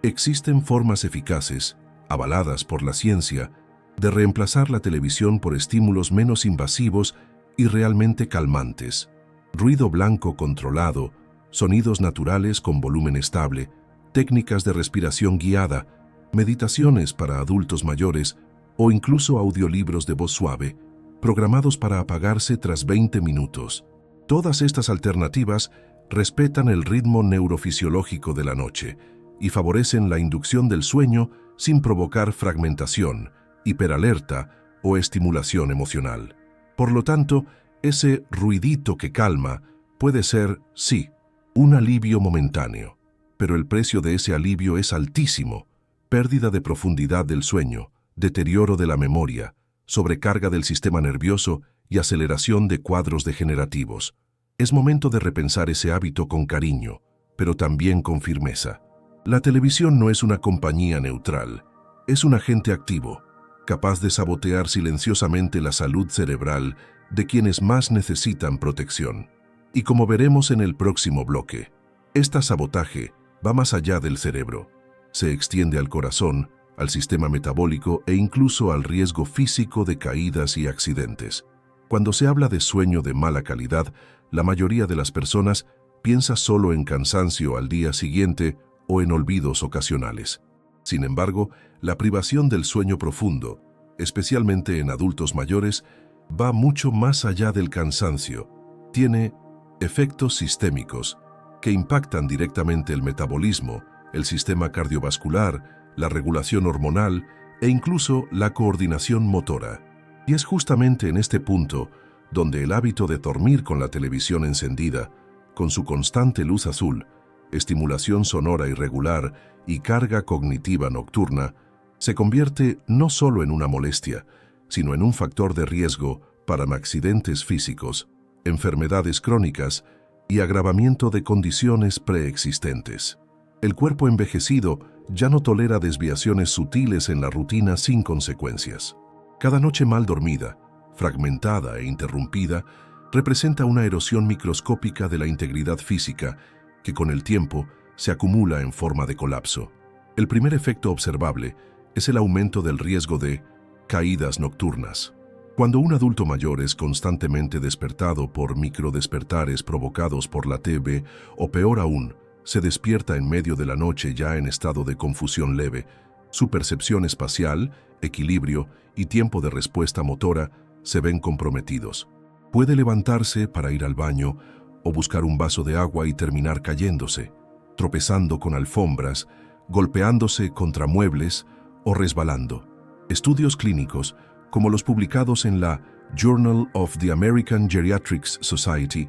Existen formas eficaces, avaladas por la ciencia, de reemplazar la televisión por estímulos menos invasivos y realmente calmantes. Ruido blanco controlado, sonidos naturales con volumen estable, técnicas de respiración guiada, meditaciones para adultos mayores o incluso audiolibros de voz suave, programados para apagarse tras 20 minutos. Todas estas alternativas respetan el ritmo neurofisiológico de la noche y favorecen la inducción del sueño sin provocar fragmentación, hiperalerta o estimulación emocional. Por lo tanto, ese ruidito que calma puede ser, sí, un alivio momentáneo, pero el precio de ese alivio es altísimo: pérdida de profundidad del sueño, deterioro de la memoria, sobrecarga del sistema nervioso y aceleración de cuadros degenerativos. Es momento de repensar ese hábito con cariño, pero también con firmeza. La televisión no es una compañía neutral, es un agente activo, capaz de sabotear silenciosamente la salud cerebral de quienes más necesitan protección. Y como veremos en el próximo bloque, este sabotaje va más allá del cerebro. Se extiende al corazón, al sistema metabólico e incluso al riesgo físico de caídas y accidentes. Cuando se habla de sueño de mala calidad, la mayoría de las personas piensa solo en cansancio al día siguiente o en olvidos ocasionales. Sin embargo, la privación del sueño profundo, especialmente en adultos mayores, va mucho más allá del cansancio. Tiene efectos sistémicos que impactan directamente el metabolismo, el sistema cardiovascular, la regulación hormonal e incluso la coordinación motora. Y es justamente en este punto donde el hábito de dormir con la televisión encendida, con su constante luz azul, estimulación sonora irregular y carga cognitiva nocturna, se convierte no solo en una molestia, sino en un factor de riesgo para accidentes físicos, enfermedades crónicas y agravamiento de condiciones preexistentes. El cuerpo envejecido ya no tolera desviaciones sutiles en la rutina sin consecuencias. Cada noche mal dormida, fragmentada e interrumpida, representa una erosión microscópica de la integridad física que con el tiempo se acumula en forma de colapso. El primer efecto observable es el aumento del riesgo de caídas nocturnas. Cuando un adulto mayor es constantemente despertado por microdespertares provocados por la TV, o peor aún, se despierta en medio de la noche ya en estado de confusión leve, su percepción espacial, equilibrio y tiempo de respuesta motora se ven comprometidos. Puede levantarse para ir al baño o buscar un vaso de agua y terminar cayéndose, tropezando con alfombras, golpeándose contra muebles o resbalando. Estudios clínicos, como los publicados en la Journal of the American Geriatrics Society,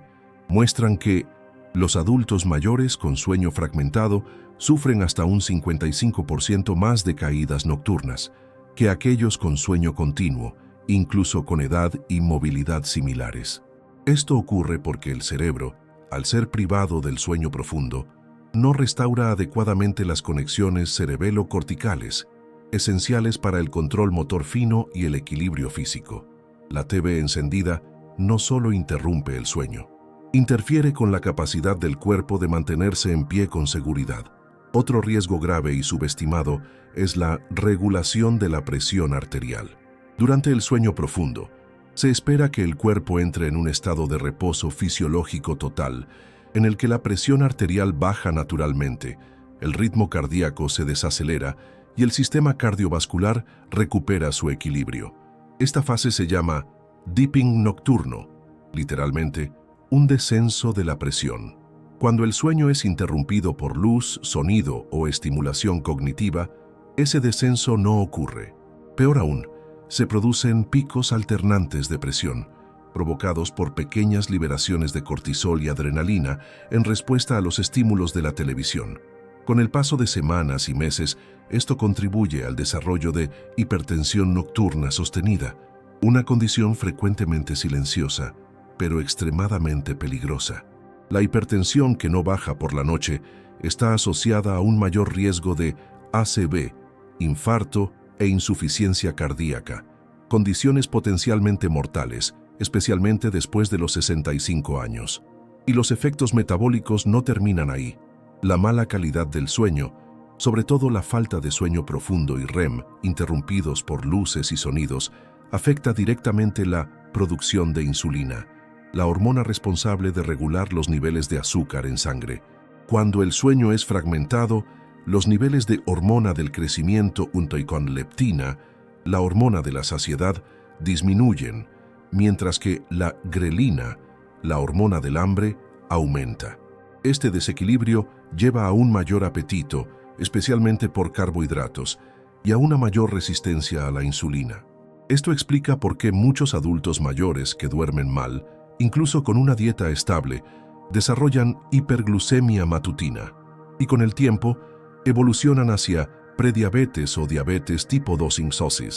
muestran que los adultos mayores con sueño fragmentado sufren hasta un 55% más de caídas nocturnas que aquellos con sueño continuo, incluso con edad y movilidad similares. Esto ocurre porque el cerebro, al ser privado del sueño profundo, no restaura adecuadamente las conexiones cerebelo-corticales, esenciales para el control motor fino y el equilibrio físico. La TV encendida no solo interrumpe el sueño, interfiere con la capacidad del cuerpo de mantenerse en pie con seguridad. Otro riesgo grave y subestimado es la regulación de la presión arterial. Durante el sueño profundo, se espera que el cuerpo entre en un estado de reposo fisiológico total, en el que la presión arterial baja naturalmente, el ritmo cardíaco se desacelera y el sistema cardiovascular recupera su equilibrio. Esta fase se llama dipping nocturno, literalmente, un descenso de la presión. Cuando el sueño es interrumpido por luz, sonido o estimulación cognitiva, ese descenso no ocurre. Peor aún, se producen picos alternantes de presión, provocados por pequeñas liberaciones de cortisol y adrenalina en respuesta a los estímulos de la televisión. Con el paso de semanas y meses, esto contribuye al desarrollo de hipertensión nocturna sostenida, una condición frecuentemente silenciosa, pero extremadamente peligrosa. La hipertensión que no baja por la noche está asociada a un mayor riesgo de ACV, infarto e insuficiencia cardíaca, condiciones potencialmente mortales, especialmente después de los 65 años. Y los efectos metabólicos no terminan ahí. La mala calidad del sueño, sobre todo la falta de sueño profundo y REM, interrumpidos por luces y sonidos, afecta directamente la producción de insulina, la hormona responsable de regular los niveles de azúcar en sangre. Cuando el sueño es fragmentado, los niveles de hormona del crecimiento junto con leptina, la hormona de la saciedad, disminuyen, mientras que la grelina, la hormona del hambre, aumenta. Este desequilibrio lleva a un mayor apetito, especialmente por carbohidratos, y a una mayor resistencia a la insulina. Esto explica por qué muchos adultos mayores que duermen mal, incluso con una dieta estable, desarrollan hiperglucemia matutina y con el tiempo evolucionan hacia prediabetes o diabetes tipo 2 insomnia.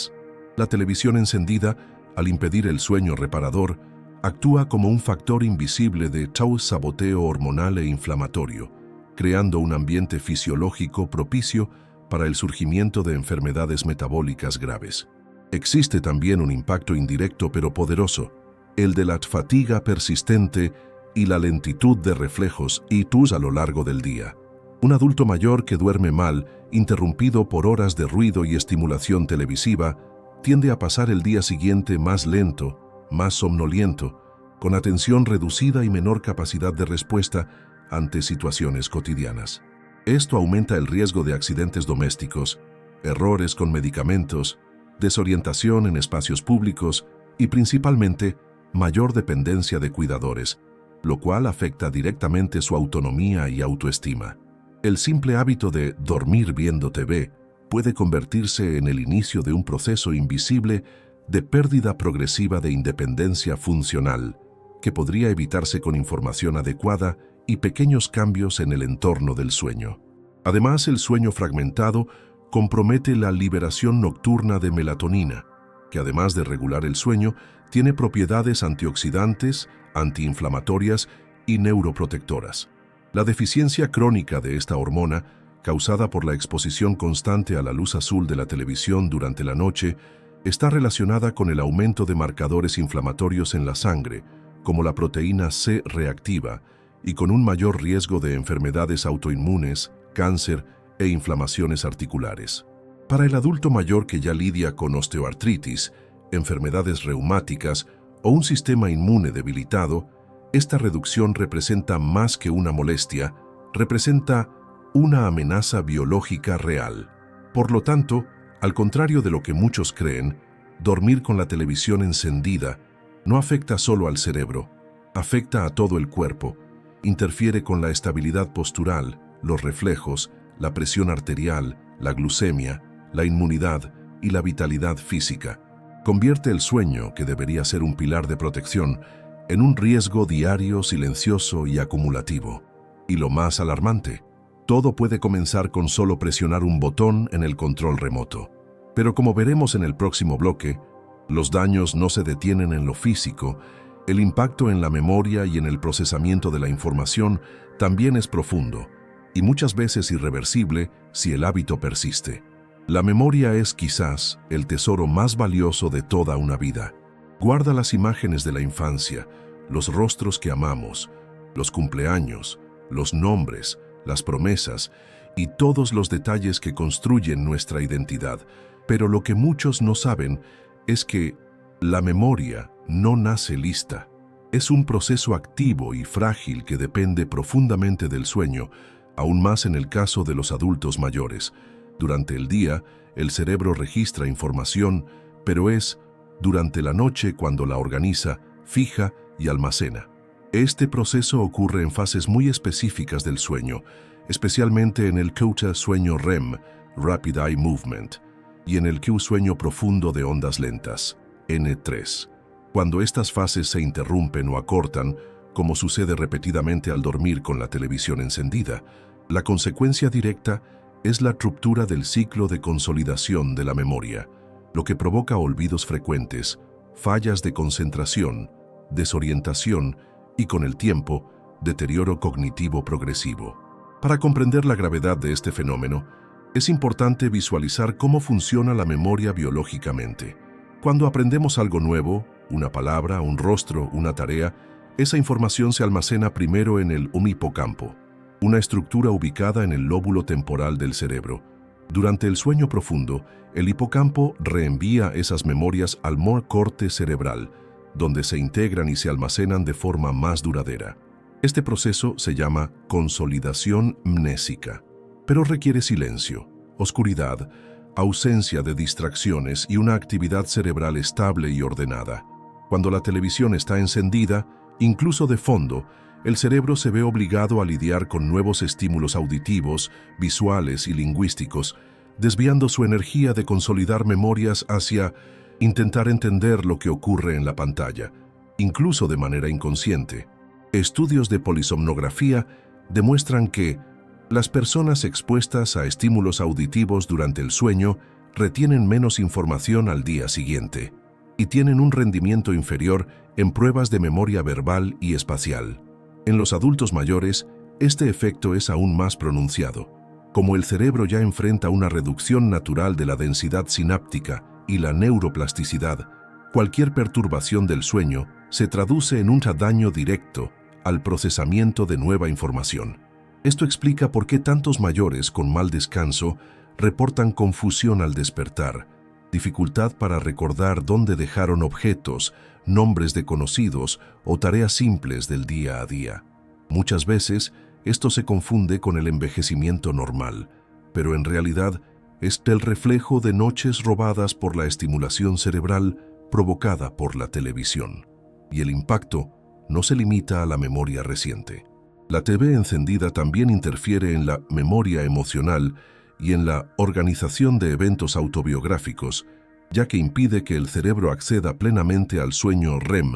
La televisión encendida, al impedir el sueño reparador, actúa como un factor invisible de saboteo hormonal e inflamatorio, creando un ambiente fisiológico propicio para el surgimiento de enfermedades metabólicas graves. Existe también un impacto indirecto pero poderoso, el de la fatiga persistente y la lentitud de reflejos y tus a lo largo del día. Un adulto mayor que duerme mal, interrumpido por horas de ruido y estimulación televisiva, tiende a pasar el día siguiente más lento, más somnoliento, con atención reducida y menor capacidad de respuesta ante situaciones cotidianas. Esto aumenta el riesgo de accidentes domésticos, errores con medicamentos, desorientación en espacios públicos y principalmente mayor dependencia de cuidadores, lo cual afecta directamente su autonomía y autoestima. El simple hábito de dormir viendo TV puede convertirse en el inicio de un proceso invisible de pérdida progresiva de independencia funcional, que podría evitarse con información adecuada y pequeños cambios en el entorno del sueño. Además, el sueño fragmentado compromete la liberación nocturna de melatonina, que además de regular el sueño, tiene propiedades antioxidantes, antiinflamatorias y neuroprotectoras. La deficiencia crónica de esta hormona, causada por la exposición constante a la luz azul de la televisión durante la noche, está relacionada con el aumento de marcadores inflamatorios en la sangre, como la proteína C reactiva, y con un mayor riesgo de enfermedades autoinmunes, cáncer e inflamaciones articulares. Para el adulto mayor que ya lidia con osteoartritis, enfermedades reumáticas o un sistema inmune debilitado, esta reducción representa más que una molestia, representa una amenaza biológica real. Por lo tanto, al contrario de lo que muchos creen, dormir con la televisión encendida no afecta solo al cerebro, afecta a todo el cuerpo, interfiere con la estabilidad postural, los reflejos, la presión arterial, la glucemia, la inmunidad y la vitalidad física. Convierte el sueño, que debería ser un pilar de protección, en un riesgo diario, silencioso y acumulativo. Y lo más alarmante, todo puede comenzar con solo presionar un botón en el control remoto. Pero como veremos en el próximo bloque, los daños no se detienen en lo físico, el impacto en la memoria y en el procesamiento de la información también es profundo, y muchas veces irreversible si el hábito persiste. La memoria es quizás el tesoro más valioso de toda una vida. Guarda las imágenes de la infancia, los rostros que amamos, los cumpleaños, los nombres, las promesas y todos los detalles que construyen nuestra identidad. Pero lo que muchos no saben es que la memoria no nace lista. Es un proceso activo y frágil que depende profundamente del sueño, aún más en el caso de los adultos mayores. Durante el día, el cerebro registra información, pero es durante la noche cuando la organiza, fija y almacena. Este proceso ocurre en fases muy específicas del sueño, especialmente en el sueño REM, Rapid Eye Movement, y en el sueño profundo de ondas lentas, N3. Cuando estas fases se interrumpen o acortan, como sucede repetidamente al dormir con la televisión encendida, la consecuencia directa es la ruptura del ciclo de consolidación de la memoria, lo que provoca olvidos frecuentes, fallas de concentración, desorientación y, con el tiempo, deterioro cognitivo progresivo. Para comprender la gravedad de este fenómeno, es importante visualizar cómo funciona la memoria biológicamente. Cuando aprendemos algo nuevo, una palabra, un rostro, una tarea, esa información se almacena primero en el hipocampo, una estructura ubicada en el lóbulo temporal del cerebro. Durante el sueño profundo, el hipocampo reenvía esas memorias al corte cerebral, donde se integran y se almacenan de forma más duradera. Este proceso se llama consolidación mnésica, pero requiere silencio, oscuridad, ausencia de distracciones y una actividad cerebral estable y ordenada. Cuando la televisión está encendida, incluso de fondo, el cerebro se ve obligado a lidiar con nuevos estímulos auditivos, visuales y lingüísticos, desviando su energía de consolidar memorias hacia intentar entender lo que ocurre en la pantalla, incluso de manera inconsciente. Estudios de polisomnografía demuestran que las personas expuestas a estímulos auditivos durante el sueño retienen menos información al día siguiente y tienen un rendimiento inferior en pruebas de memoria verbal y espacial. En los adultos mayores, este efecto es aún más pronunciado. Como el cerebro ya enfrenta una reducción natural de la densidad sináptica y la neuroplasticidad, cualquier perturbación del sueño se traduce en un daño directo al procesamiento de nueva información. Esto explica por qué tantos mayores con mal descanso reportan confusión al despertar, dificultad para recordar dónde dejaron objetos, nombres de conocidos o tareas simples del día a día. Muchas veces, esto se confunde con el envejecimiento normal, pero en realidad es el reflejo de noches robadas por la estimulación cerebral provocada por la televisión. Y el impacto no se limita a la memoria reciente. La TV encendida también interfiere en la memoria emocional y en la organización de eventos autobiográficos, ya que impide que el cerebro acceda plenamente al sueño REM,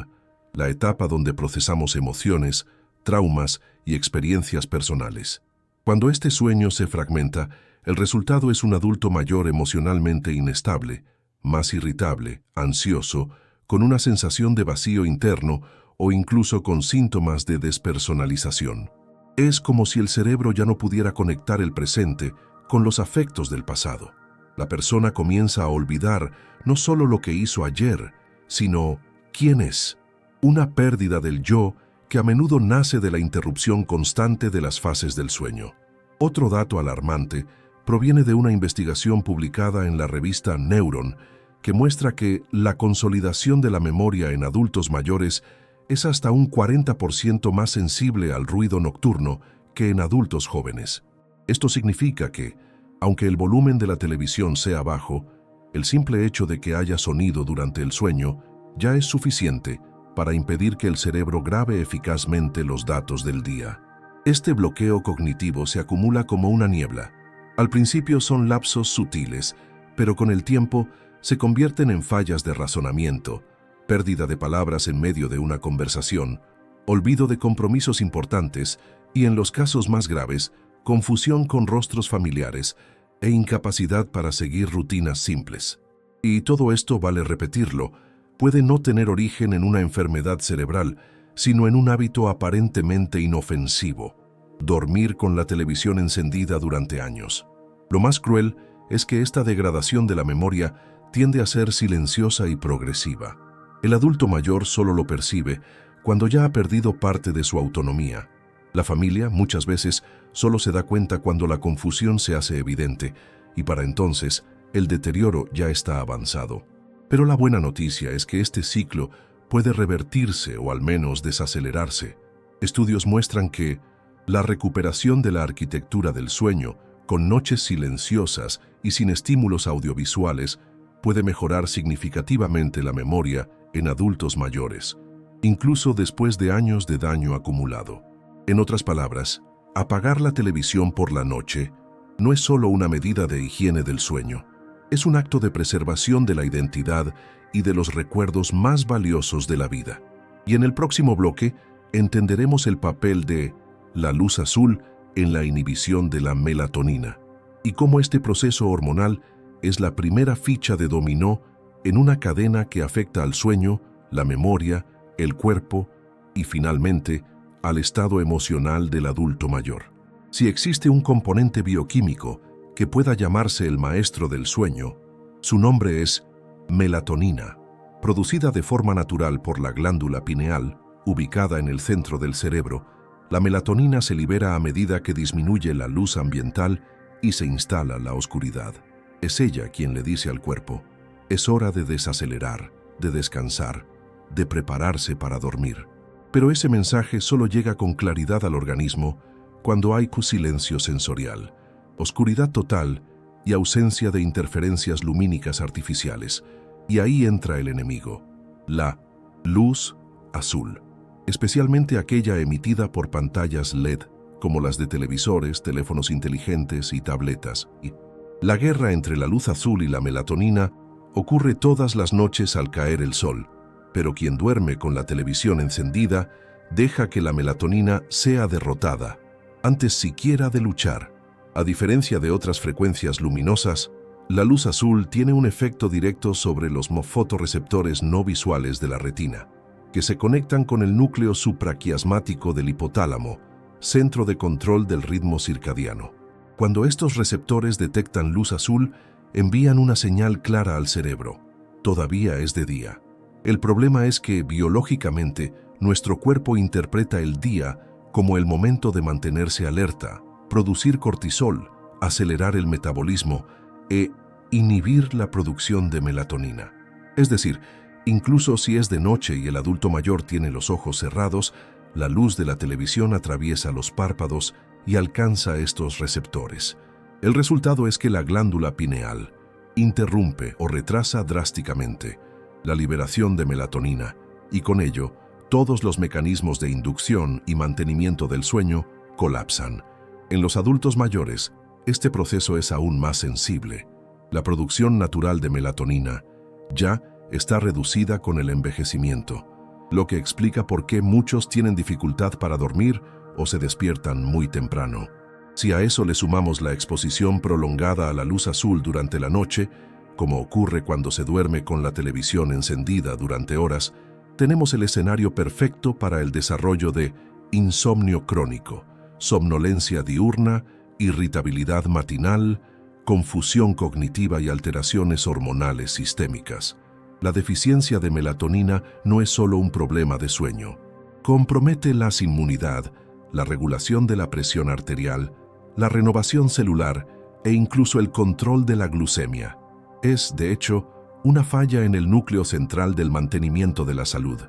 la etapa donde procesamos emociones, traumas y experiencias personales. Cuando este sueño se fragmenta, el resultado es un adulto mayor emocionalmente inestable, más irritable, ansioso, con una sensación de vacío interno o incluso con síntomas de despersonalización. Es como si el cerebro ya no pudiera conectar el presente con los afectos del pasado. La persona comienza a olvidar no solo lo que hizo ayer, sino quién es. Una pérdida del yo que a menudo nace de la interrupción constante de las fases del sueño. Otro dato alarmante proviene de una investigación publicada en la revista Neuron que muestra que la consolidación de la memoria en adultos mayores es hasta un 40% más sensible al ruido nocturno que en adultos jóvenes. Esto significa que, aunque el volumen de la televisión sea bajo, el simple hecho de que haya sonido durante el sueño ya es suficiente para impedir que el cerebro grabe eficazmente los datos del día. Este bloqueo cognitivo se acumula como una niebla. Al principio son lapsos sutiles, pero con el tiempo se convierten en fallas de razonamiento, pérdida de palabras en medio de una conversación, olvido de compromisos importantes y, en los casos más graves, confusión con rostros familiares e incapacidad para seguir rutinas simples. Y todo esto, vale repetirlo, puede no tener origen en una enfermedad cerebral, sino en un hábito aparentemente inofensivo: dormir con la televisión encendida durante años. Lo más cruel es que esta degradación de la memoria tiende a ser silenciosa y progresiva. El adulto mayor solo lo percibe cuando ya ha perdido parte de su autonomía. La familia muchas veces solo se da cuenta cuando la confusión se hace evidente, y para entonces el deterioro ya está avanzado. Pero la buena noticia es que este ciclo puede revertirse o al menos desacelerarse. Estudios muestran que la recuperación de la arquitectura del sueño, con noches silenciosas y sin estímulos audiovisuales, puede mejorar significativamente la memoria en adultos mayores, incluso después de años de daño acumulado. En otras palabras, apagar la televisión por la noche no es solo una medida de higiene del sueño, es un acto de preservación de la identidad y de los recuerdos más valiosos de la vida. Y en el próximo bloque entenderemos el papel de la luz azul en la inhibición de la melatonina y cómo este proceso hormonal es la primera ficha de dominó en una cadena que afecta al sueño, la memoria, el cuerpo y finalmente al estado emocional del adulto mayor. Si existe un componente bioquímico que pueda llamarse el maestro del sueño, su nombre es melatonina, producida de forma natural por la glándula pineal, ubicada en el centro del cerebro. La melatonina se libera a medida que disminuye la luz ambiental y se instala la oscuridad. Es ella quien le dice al cuerpo: es hora de desacelerar, de descansar, de prepararse para dormir. Pero ese mensaje solo llega con claridad al organismo cuando hay silencio sensorial, oscuridad total y ausencia de interferencias lumínicas artificiales. Y ahí entra el enemigo, la luz azul, especialmente aquella emitida por pantallas LED, como las de televisores, teléfonos inteligentes y tabletas. La guerra entre la luz azul y la melatonina ocurre todas las noches al caer el sol, pero quien duerme con la televisión encendida deja que la melatonina sea derrotada, antes siquiera de luchar. A diferencia de otras frecuencias luminosas, la luz azul tiene un efecto directo sobre los fotorreceptores no visuales de la retina, que se conectan con el núcleo supraquiasmático del hipotálamo, centro de control del ritmo circadiano. Cuando estos receptores detectan luz azul, envían una señal clara al cerebro: todavía es de día. El problema es que, biológicamente, nuestro cuerpo interpreta el día como el momento de mantenerse alerta, producir cortisol, acelerar el metabolismo e inhibir la producción de melatonina. Es decir, incluso si es de noche y el adulto mayor tiene los ojos cerrados, la luz de la televisión atraviesa los párpados y alcanza estos receptores. El resultado es que la glándula pineal interrumpe o retrasa drásticamente la liberación de melatonina y con ello todos los mecanismos de inducción y mantenimiento del sueño colapsan. En los adultos mayores, este proceso es aún más sensible. La producción natural de melatonina ya está reducida con el envejecimiento, lo que explica por qué muchos tienen dificultad para dormir o se despiertan muy temprano. Si a eso le sumamos la exposición prolongada a la luz azul durante la noche, como ocurre cuando se duerme con la televisión encendida durante horas, tenemos el escenario perfecto para el desarrollo de insomnio crónico, somnolencia diurna, irritabilidad matinal, confusión cognitiva y alteraciones hormonales sistémicas. La deficiencia de melatonina no es solo un problema de sueño. Compromete la inmunidad, la regulación de la presión arterial, la renovación celular e incluso el control de la glucemia. Es, de hecho, una falla en el núcleo central del mantenimiento de la salud.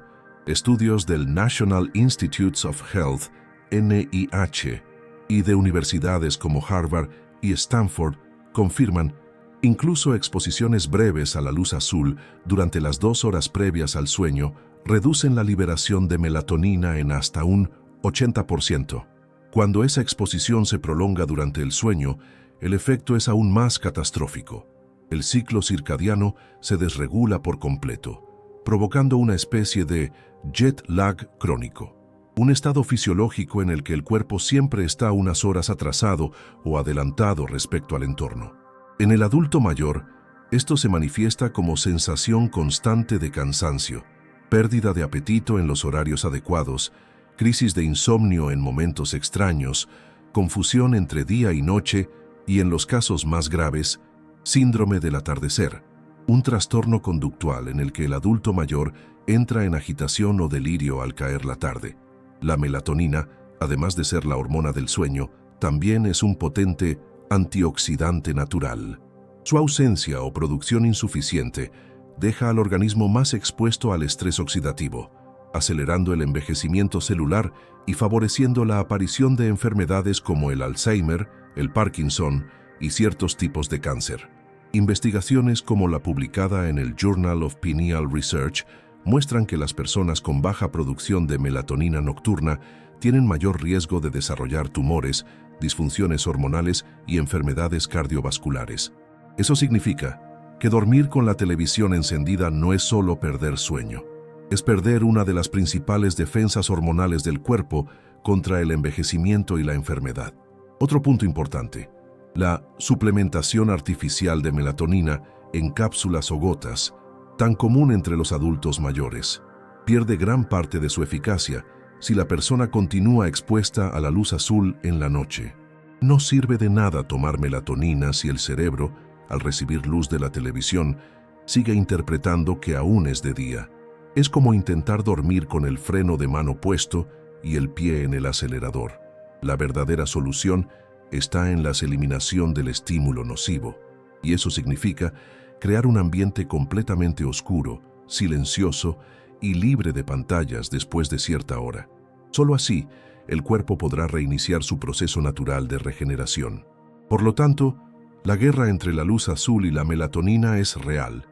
Estudios del National Institutes of Health, NIH, y de universidades como Harvard y Stanford confirman incluso exposiciones breves a la luz azul durante las 2 horas previas al sueño reducen la liberación de melatonina en hasta un 80%. Cuando esa exposición se prolonga durante el sueño, el efecto es aún más catastrófico. El ciclo circadiano se desregula por completo, provocando una especie de jet lag crónico, un estado fisiológico en el que el cuerpo siempre está unas horas atrasado o adelantado respecto al entorno. En el adulto mayor, esto se manifiesta como sensación constante de cansancio, pérdida de apetito en los horarios adecuados, crisis de insomnio en momentos extraños, confusión entre día y noche y, en los casos más graves, síndrome del atardecer, un trastorno conductual en el que el adulto mayor entra en agitación o delirio al caer la tarde. La melatonina, además de ser la hormona del sueño, también es un potente antioxidante natural. Su ausencia o producción insuficiente deja al organismo más expuesto al estrés oxidativo, acelerando el envejecimiento celular y favoreciendo la aparición de enfermedades como el Alzheimer, el Parkinson y ciertos tipos de cáncer. Investigaciones como la publicada en el Journal of Pineal Research muestran que las personas con baja producción de melatonina nocturna tienen mayor riesgo de desarrollar tumores, disfunciones hormonales y enfermedades cardiovasculares. Eso significa que dormir con la televisión encendida no es solo perder sueño, es perder una de las principales defensas hormonales del cuerpo contra el envejecimiento y la enfermedad. Otro punto importante: la suplementación artificial de melatonina en cápsulas o gotas, tan común entre los adultos mayores, pierde gran parte de su eficacia si la persona continúa expuesta a la luz azul en la noche. No sirve de nada tomar melatonina si el cerebro, al recibir luz de la televisión, sigue interpretando que aún es de día. Es como intentar dormir con el freno de mano puesto y el pie en el acelerador. La verdadera solución está en la eliminación del estímulo nocivo, y eso significa crear un ambiente completamente oscuro, silencioso y libre de pantallas después de cierta hora. Solo así, el cuerpo podrá reiniciar su proceso natural de regeneración. Por lo tanto, la guerra entre la luz azul y la melatonina es real,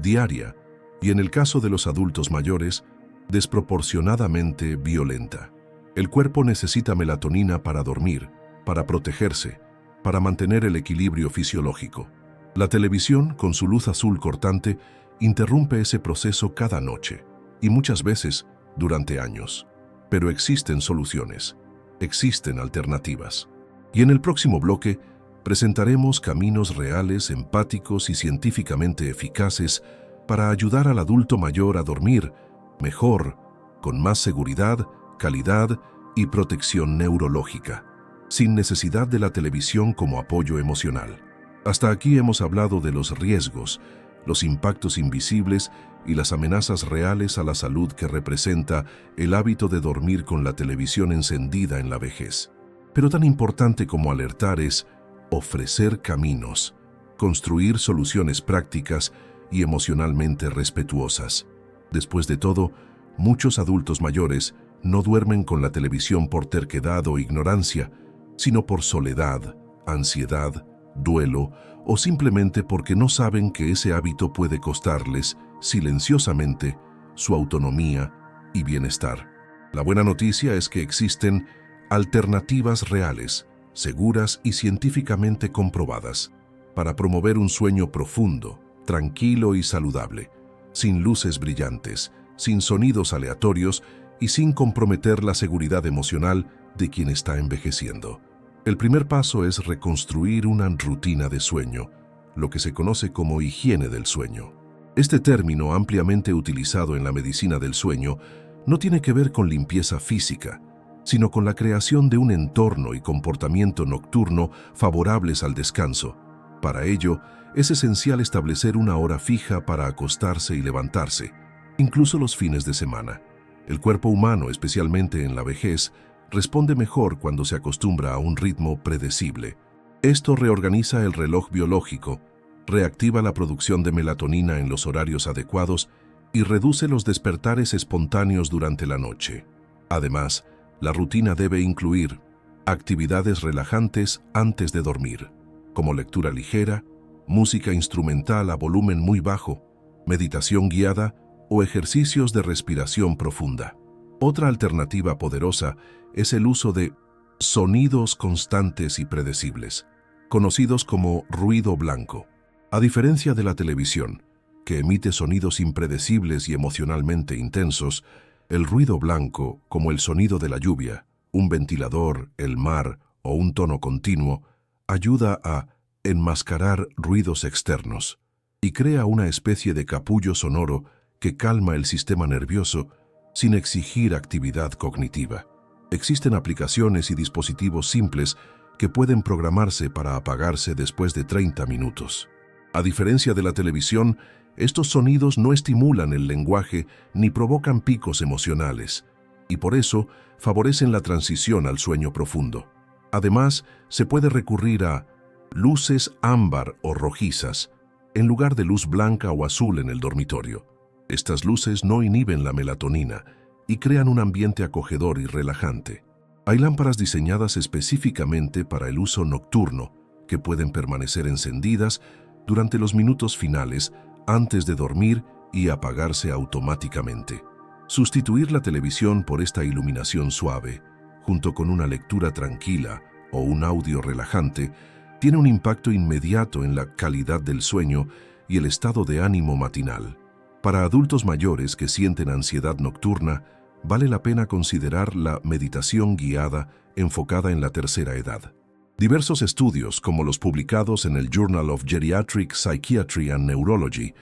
diaria, y en el caso de los adultos mayores, desproporcionadamente violenta. El cuerpo necesita melatonina para dormir, para protegerse, para mantener el equilibrio fisiológico. La televisión, con su luz azul cortante, interrumpe ese proceso cada noche, y muchas veces durante años. Pero existen soluciones, existen alternativas. Y en el próximo bloque presentaremos caminos reales, empáticos y científicamente eficaces para ayudar al adulto mayor a dormir mejor, con más seguridad, calidad y protección neurológica, sin necesidad de la televisión como apoyo emocional. Hasta aquí hemos hablado de los riesgos, los impactos invisibles y las amenazas reales a la salud que representa el hábito de dormir con la televisión encendida en la vejez. Pero tan importante como alertar es ofrecer caminos, construir soluciones prácticas y emocionalmente respetuosas. Después de todo, muchos adultos mayores no duermen con la televisión por terquedad o ignorancia, sino por soledad, ansiedad, duelo o simplemente porque no saben que ese hábito puede costarles, silenciosamente, su autonomía y bienestar. La buena noticia es que existen alternativas reales, seguras y científicamente comprobadas para promover un sueño profundo, tranquilo y saludable, sin luces brillantes, sin sonidos aleatorios y sin comprometer la seguridad emocional de quien está envejeciendo. El primer paso es reconstruir una rutina de sueño, lo que se conoce como higiene del sueño. Este término, ampliamente utilizado en la medicina del sueño, no tiene que ver con limpieza física, sino con la creación de un entorno y comportamiento nocturno favorables al descanso. Para ello, es esencial establecer una hora fija para acostarse y levantarse, incluso los fines de semana. El cuerpo humano, especialmente en la vejez, responde mejor cuando se acostumbra a un ritmo predecible. Esto reorganiza el reloj biológico, reactiva la producción de melatonina en los horarios adecuados y reduce los despertares espontáneos durante la noche. Además, la rutina debe incluir actividades relajantes antes de dormir, como lectura ligera, música instrumental a volumen muy bajo, meditación guiada o ejercicios de respiración profunda. Otra alternativa poderosa es el uso de sonidos constantes y predecibles, conocidos como ruido blanco. A diferencia de la televisión, que emite sonidos impredecibles y emocionalmente intensos, el ruido blanco, como el sonido de la lluvia, un ventilador, el mar o un tono continuo, ayuda a enmascarar ruidos externos y crea una especie de capullo sonoro que calma el sistema nervioso sin exigir actividad cognitiva. Existen aplicaciones y dispositivos simples que pueden programarse para apagarse después de 30 minutos. A diferencia de la televisión, estos sonidos no estimulan el lenguaje ni provocan picos emocionales, y por eso favorecen la transición al sueño profundo. Además, se puede recurrir a luces ámbar o rojizas, en lugar de luz blanca o azul en el dormitorio. Estas luces no inhiben la melatonina y crean un ambiente acogedor y relajante. Hay lámparas diseñadas específicamente para el uso nocturno, que pueden permanecer encendidas durante los minutos finales antes de dormir y apagarse automáticamente. Sustituir la televisión por esta iluminación suave, junto con una lectura tranquila o un audio relajante, tiene un impacto inmediato en la calidad del sueño y el estado de ánimo matinal. Para adultos mayores que sienten ansiedad nocturna, vale la pena considerar la meditación guiada enfocada en la tercera edad. Diversos estudios, como los publicados en el Journal of Geriatric Psychiatry and Neurology,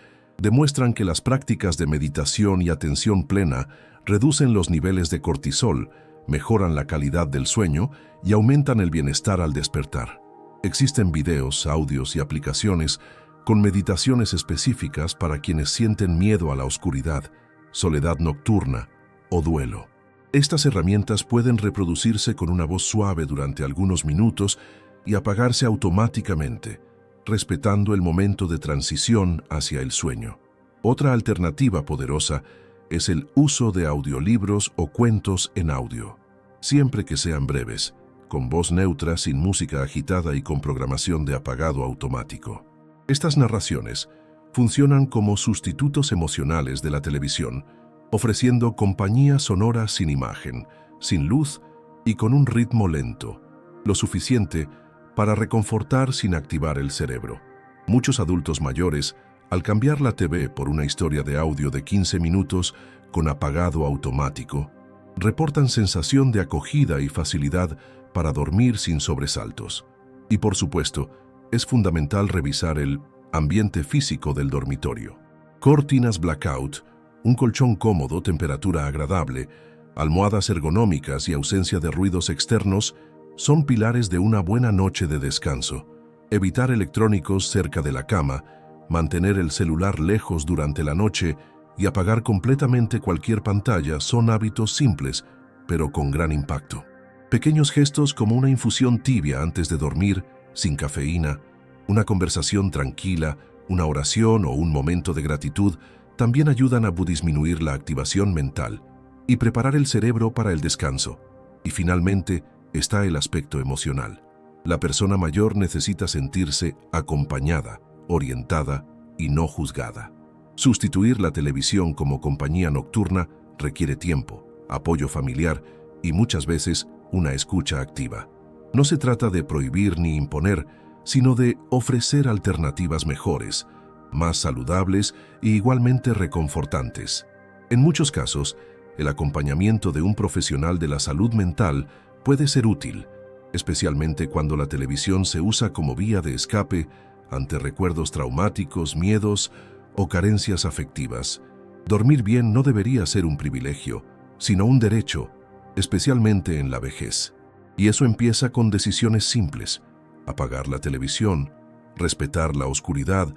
demuestran que las prácticas de meditación y atención plena reducen los niveles de cortisol, mejoran la calidad del sueño y aumentan el bienestar al despertar. Existen videos, audios y aplicaciones con meditaciones específicas para quienes sienten miedo a la oscuridad, soledad nocturna o duelo. Estas herramientas pueden reproducirse con una voz suave durante algunos minutos y apagarse automáticamente, respetando el momento de transición hacia el sueño. Otra alternativa poderosa es el uso de audiolibros o cuentos en audio, siempre que sean breves, con voz neutra, sin música agitada y con programación de apagado automático. Estas narraciones funcionan como sustitutos emocionales de la televisión, ofreciendo compañía sonora sin imagen, sin luz y con un ritmo lento, lo suficiente para reconfortar sin activar el cerebro. Muchos adultos mayores, al cambiar la TV por una historia de audio de 15 minutos con apagado automático, reportan sensación de acogida y facilidad para dormir sin sobresaltos. Y por supuesto, es fundamental revisar el ambiente físico del dormitorio. Cortinas blackout, un colchón cómodo, temperatura agradable, almohadas ergonómicas y ausencia de ruidos externos son pilares de una buena noche de descanso. Evitar electrónicos cerca de la cama, mantener el celular lejos durante la noche y apagar completamente cualquier pantalla son hábitos simples, pero con gran impacto. Pequeños gestos como una infusión tibia antes de dormir, sin cafeína, una conversación tranquila, una oración o un momento de gratitud también ayudan a disminuir la activación mental y preparar el cerebro para el descanso. Y finalmente está el aspecto emocional. La persona mayor necesita sentirse acompañada, orientada y no juzgada. Sustituir la televisión como compañía nocturna requiere tiempo, apoyo familiar y muchas veces una escucha activa. No se trata de prohibir ni imponer, sino de ofrecer alternativas mejores, más saludables e igualmente reconfortantes. En muchos casos, el acompañamiento de un profesional de la salud mental puede ser útil, especialmente cuando la televisión se usa como vía de escape ante recuerdos traumáticos, miedos o carencias afectivas. Dormir bien no debería ser un privilegio, sino un derecho, especialmente en la vejez. Y eso empieza con decisiones simples: apagar la televisión, respetar la oscuridad,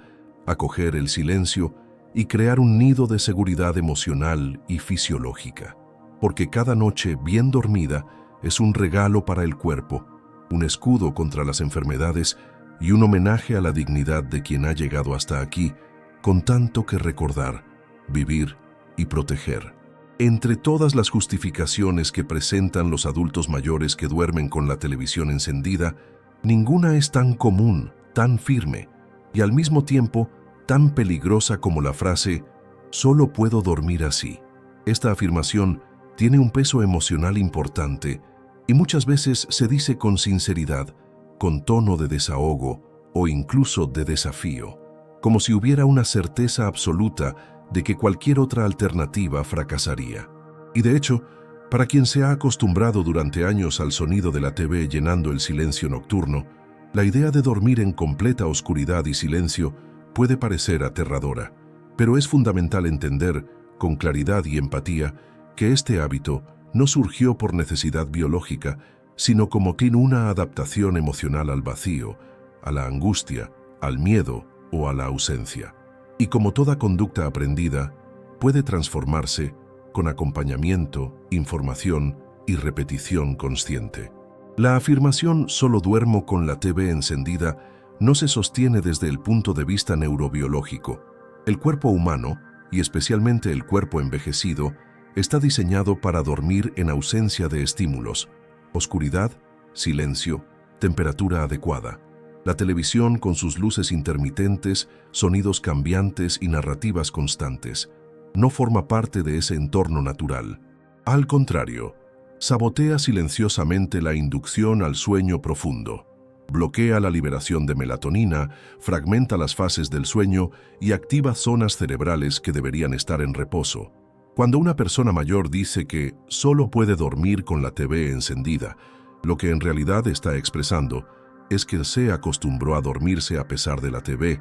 acoger el silencio y crear un nido de seguridad emocional y fisiológica. Porque cada noche bien dormida es un regalo para el cuerpo, un escudo contra las enfermedades y un homenaje a la dignidad de quien ha llegado hasta aquí, con tanto que recordar, vivir y proteger. Entre todas las justificaciones que presentan los adultos mayores que duermen con la televisión encendida, ninguna es tan común, tan firme y al mismo tiempo tan peligrosa como la frase «solo puedo dormir así». Esta afirmación tiene un peso emocional importante y muchas veces se dice con sinceridad, con tono de desahogo o incluso de desafío, como si hubiera una certeza absoluta de que cualquier otra alternativa fracasaría. Y de hecho, para quien se ha acostumbrado durante años al sonido de la TV llenando el silencio nocturno, la idea de dormir en completa oscuridad y silencio puede parecer aterradora, pero es fundamental entender, con claridad y empatía, que este hábito no surgió por necesidad biológica, sino como una adaptación emocional al vacío, a la angustia, al miedo o a la ausencia. Y como toda conducta aprendida, puede transformarse con acompañamiento, información y repetición consciente. La afirmación «solo duermo con la TV encendida» no se sostiene desde el punto de vista neurobiológico. El cuerpo humano, y especialmente el cuerpo envejecido, está diseñado para dormir en ausencia de estímulos: oscuridad, silencio, temperatura adecuada. La televisión, con sus luces intermitentes, sonidos cambiantes y narrativas constantes, no forma parte de ese entorno natural. Al contrario, sabotea silenciosamente la inducción al sueño profundo, bloquea la liberación de melatonina, fragmenta las fases del sueño y activa zonas cerebrales que deberían estar en reposo. Cuando una persona mayor dice que solo puede dormir con la TV encendida, lo que en realidad está expresando es que se acostumbró a dormirse a pesar de la TV,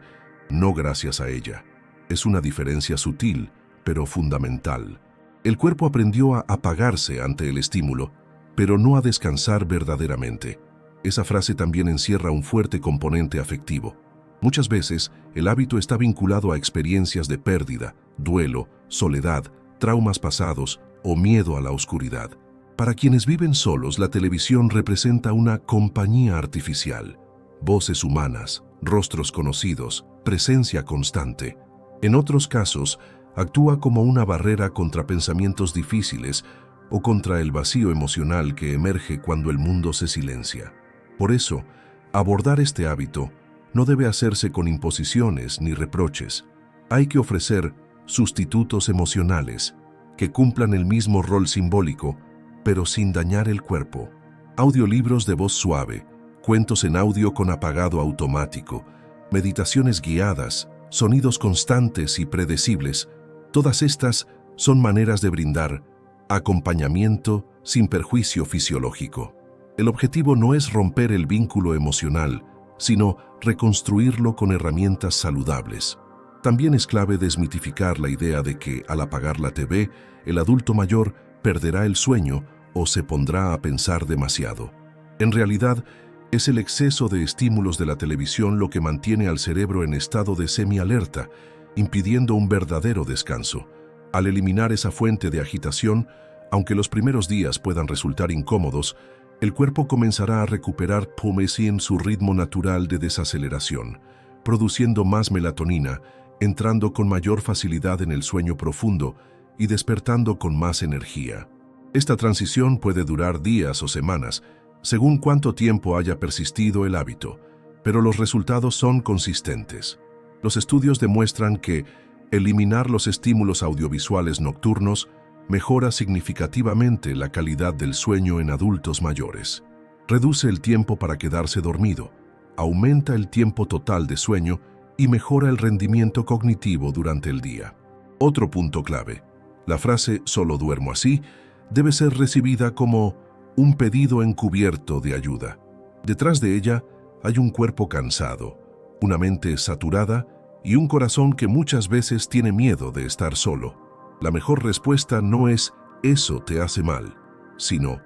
no gracias a ella. Es una diferencia sutil, pero fundamental. El cuerpo aprendió a apagarse ante el estímulo, pero no a descansar verdaderamente. Esa frase también encierra un fuerte componente afectivo. Muchas veces, el hábito está vinculado a experiencias de pérdida, duelo, soledad, traumas pasados o miedo a la oscuridad. Para quienes viven solos, la televisión representa una compañía artificial. Voces humanas, rostros conocidos, presencia constante. En otros casos, actúa como una barrera contra pensamientos difíciles o contra el vacío emocional que emerge cuando el mundo se silencia. Por eso, abordar este hábito no debe hacerse con imposiciones ni reproches. Hay que ofrecer sustitutos emocionales que cumplan el mismo rol simbólico, pero sin dañar el cuerpo. Audiolibros de voz suave, cuentos en audio con apagado automático, meditaciones guiadas, sonidos constantes y predecibles, todas estas son maneras de brindar acompañamiento sin perjuicio fisiológico. El objetivo no es romper el vínculo emocional, sino reconstruirlo con herramientas saludables. También es clave desmitificar la idea de que, al apagar la TV, el adulto mayor perderá el sueño o se pondrá a pensar demasiado. En realidad, es el exceso de estímulos de la televisión lo que mantiene al cerebro en estado de semialerta, impidiendo un verdadero descanso. Al eliminar esa fuente de agitación, aunque los primeros días puedan resultar incómodos, el cuerpo comenzará a recuperar en su ritmo natural de desaceleración, produciendo más melatonina, entrando con mayor facilidad en el sueño profundo y despertando con más energía. Esta transición puede durar días o semanas, según cuánto tiempo haya persistido el hábito, pero los resultados son consistentes. Los estudios demuestran que eliminar los estímulos audiovisuales nocturnos mejora significativamente la calidad del sueño en adultos mayores. Reduce el tiempo para quedarse dormido, aumenta el tiempo total de sueño y mejora el rendimiento cognitivo durante el día. Otro punto clave: la frase «solo duermo así» debe ser recibida como un pedido encubierto de ayuda. Detrás de ella hay un cuerpo cansado, una mente saturada y un corazón que muchas veces tiene miedo de estar solo. La mejor respuesta no es «eso te hace mal», sino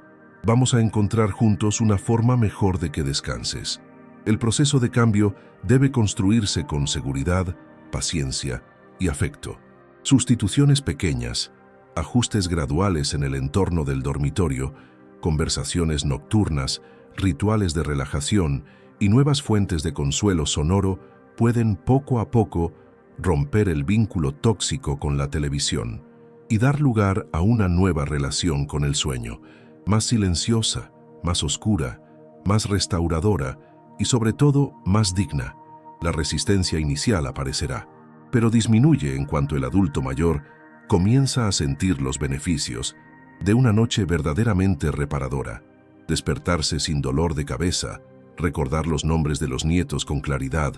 «vamos a encontrar juntos una forma mejor de que descanses». El proceso de cambio debe construirse con seguridad, paciencia y afecto. Sustituciones pequeñas, ajustes graduales en el entorno del dormitorio, conversaciones nocturnas, rituales de relajación y nuevas fuentes de consuelo sonoro pueden poco a poco romper el vínculo tóxico con la televisión y dar lugar a una nueva relación con el sueño, más silenciosa, más oscura, más restauradora y sobre todo más digna. La resistencia inicial aparecerá, pero disminuye en cuanto el adulto mayor comienza a sentir los beneficios de una noche verdaderamente reparadora, despertarse sin dolor de cabeza, recordar los nombres de los nietos con claridad,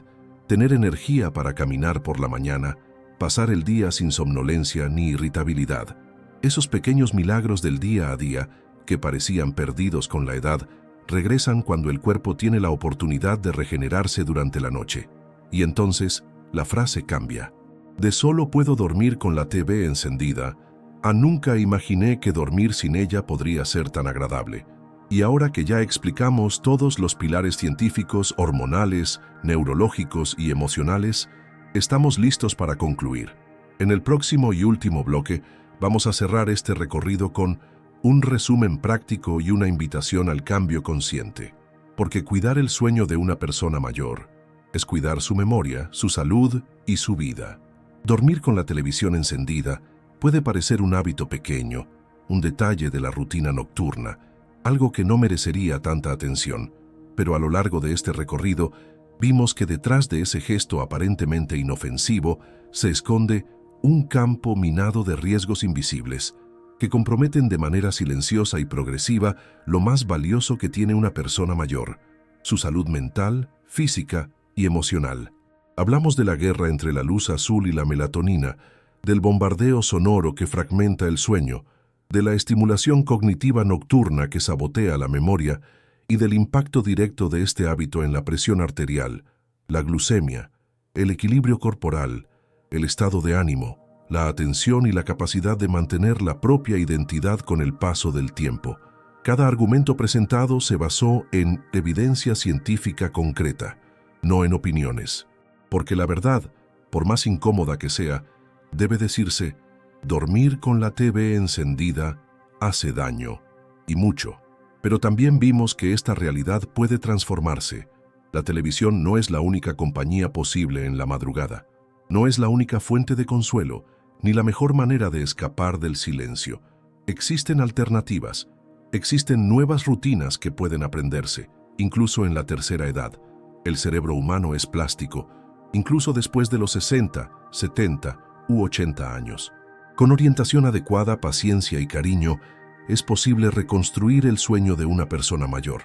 tener energía para caminar por la mañana, pasar el día sin somnolencia ni irritabilidad. Esos pequeños milagros del día a día, que parecían perdidos con la edad, regresan cuando el cuerpo tiene la oportunidad de regenerarse durante la noche. Y entonces, la frase cambia. De «solo puedo dormir con la TV encendida» a «nunca imaginé que dormir sin ella podría ser tan agradable». Y ahora que ya explicamos todos los pilares científicos, hormonales, neurológicos y emocionales, estamos listos para concluir. En el próximo y último bloque, vamos a cerrar este recorrido con un resumen práctico y una invitación al cambio consciente. Porque cuidar el sueño de una persona mayor es cuidar su memoria, su salud y su vida. Dormir con la televisión encendida puede parecer un hábito pequeño, un detalle de la rutina nocturna, algo que no merecería tanta atención, pero a lo largo de este recorrido vimos que detrás de ese gesto aparentemente inofensivo se esconde un campo minado de riesgos invisibles que comprometen de manera silenciosa y progresiva lo más valioso que tiene una persona mayor: su salud mental, física y emocional. Hablamos de la guerra entre la luz azul y la melatonina, del bombardeo sonoro que fragmenta el sueño, de la estimulación cognitiva nocturna que sabotea la memoria y del impacto directo de este hábito en la presión arterial, la glucemia, el equilibrio corporal, el estado de ánimo, la atención y la capacidad de mantener la propia identidad con el paso del tiempo. Cada argumento presentado se basó en evidencia científica concreta, no en opiniones. Porque la verdad, por más incómoda que sea, debe decirse, dormir con la TV encendida hace daño, y mucho. Pero también vimos que esta realidad puede transformarse. La televisión no es la única compañía posible en la madrugada. No es la única fuente de consuelo, ni la mejor manera de escapar del silencio. Existen alternativas. Existen nuevas rutinas que pueden aprenderse, incluso en la tercera edad. El cerebro humano es plástico, incluso después de los 60, 70 u 80 años. Con orientación adecuada, paciencia y cariño, es posible reconstruir el sueño de una persona mayor.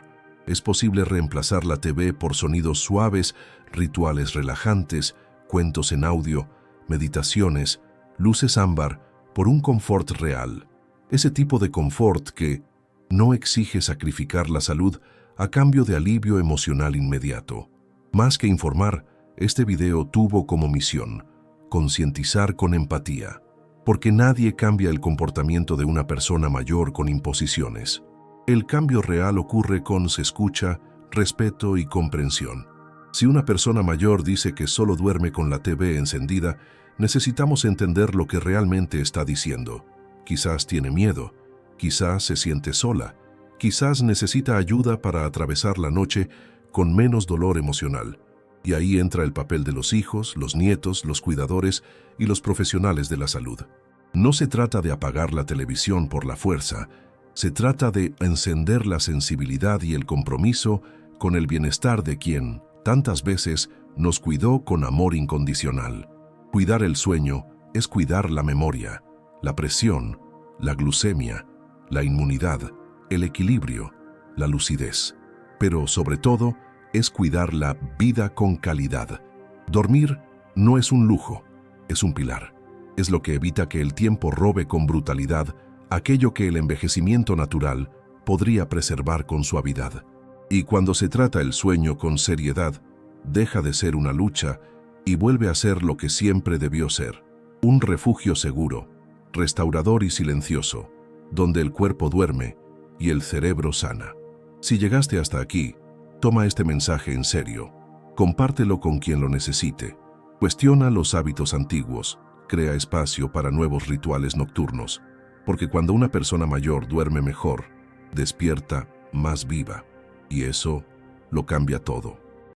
Es posible reemplazar la TV por sonidos suaves, rituales relajantes, cuentos en audio, meditaciones, luces ámbar, por un confort real. Ese tipo de confort que no exige sacrificar la salud a cambio de alivio emocional inmediato. Más que informar, este video tuvo como misión concientizar con empatía, porque nadie cambia el comportamiento de una persona mayor con imposiciones. El cambio real ocurre con se escucha, respeto y comprensión. Si una persona mayor dice que solo duerme con la TV encendida, necesitamos entender lo que realmente está diciendo. Quizás tiene miedo, quizás se siente sola, quizás necesita ayuda para atravesar la noche con menos dolor emocional. Y ahí entra el papel de los hijos, los nietos, los cuidadores y los profesionales de la salud. No se trata de apagar la televisión por la fuerza, se trata de encender la sensibilidad y el compromiso con el bienestar de quien, tantas veces, nos cuidó con amor incondicional. Cuidar el sueño es cuidar la memoria, la presión, la glucemia, la inmunidad, el equilibrio, la lucidez. Pero, sobre todo, es cuidar la vida con calidad. Dormir no es un lujo, es un pilar. Es lo que evita que el tiempo robe con brutalidad aquello que el envejecimiento natural podría preservar con suavidad. Y cuando se trata el sueño con seriedad, deja de ser una lucha y vuelve a ser lo que siempre debió ser: un refugio seguro, restaurador y silencioso, donde el cuerpo duerme y el cerebro sana. Si llegaste hasta aquí, toma este mensaje en serio. Compártelo con quien lo necesite. Cuestiona los hábitos antiguos. Crea espacio para nuevos rituales nocturnos. Porque cuando una persona mayor duerme mejor, despierta más viva. Y eso lo cambia todo.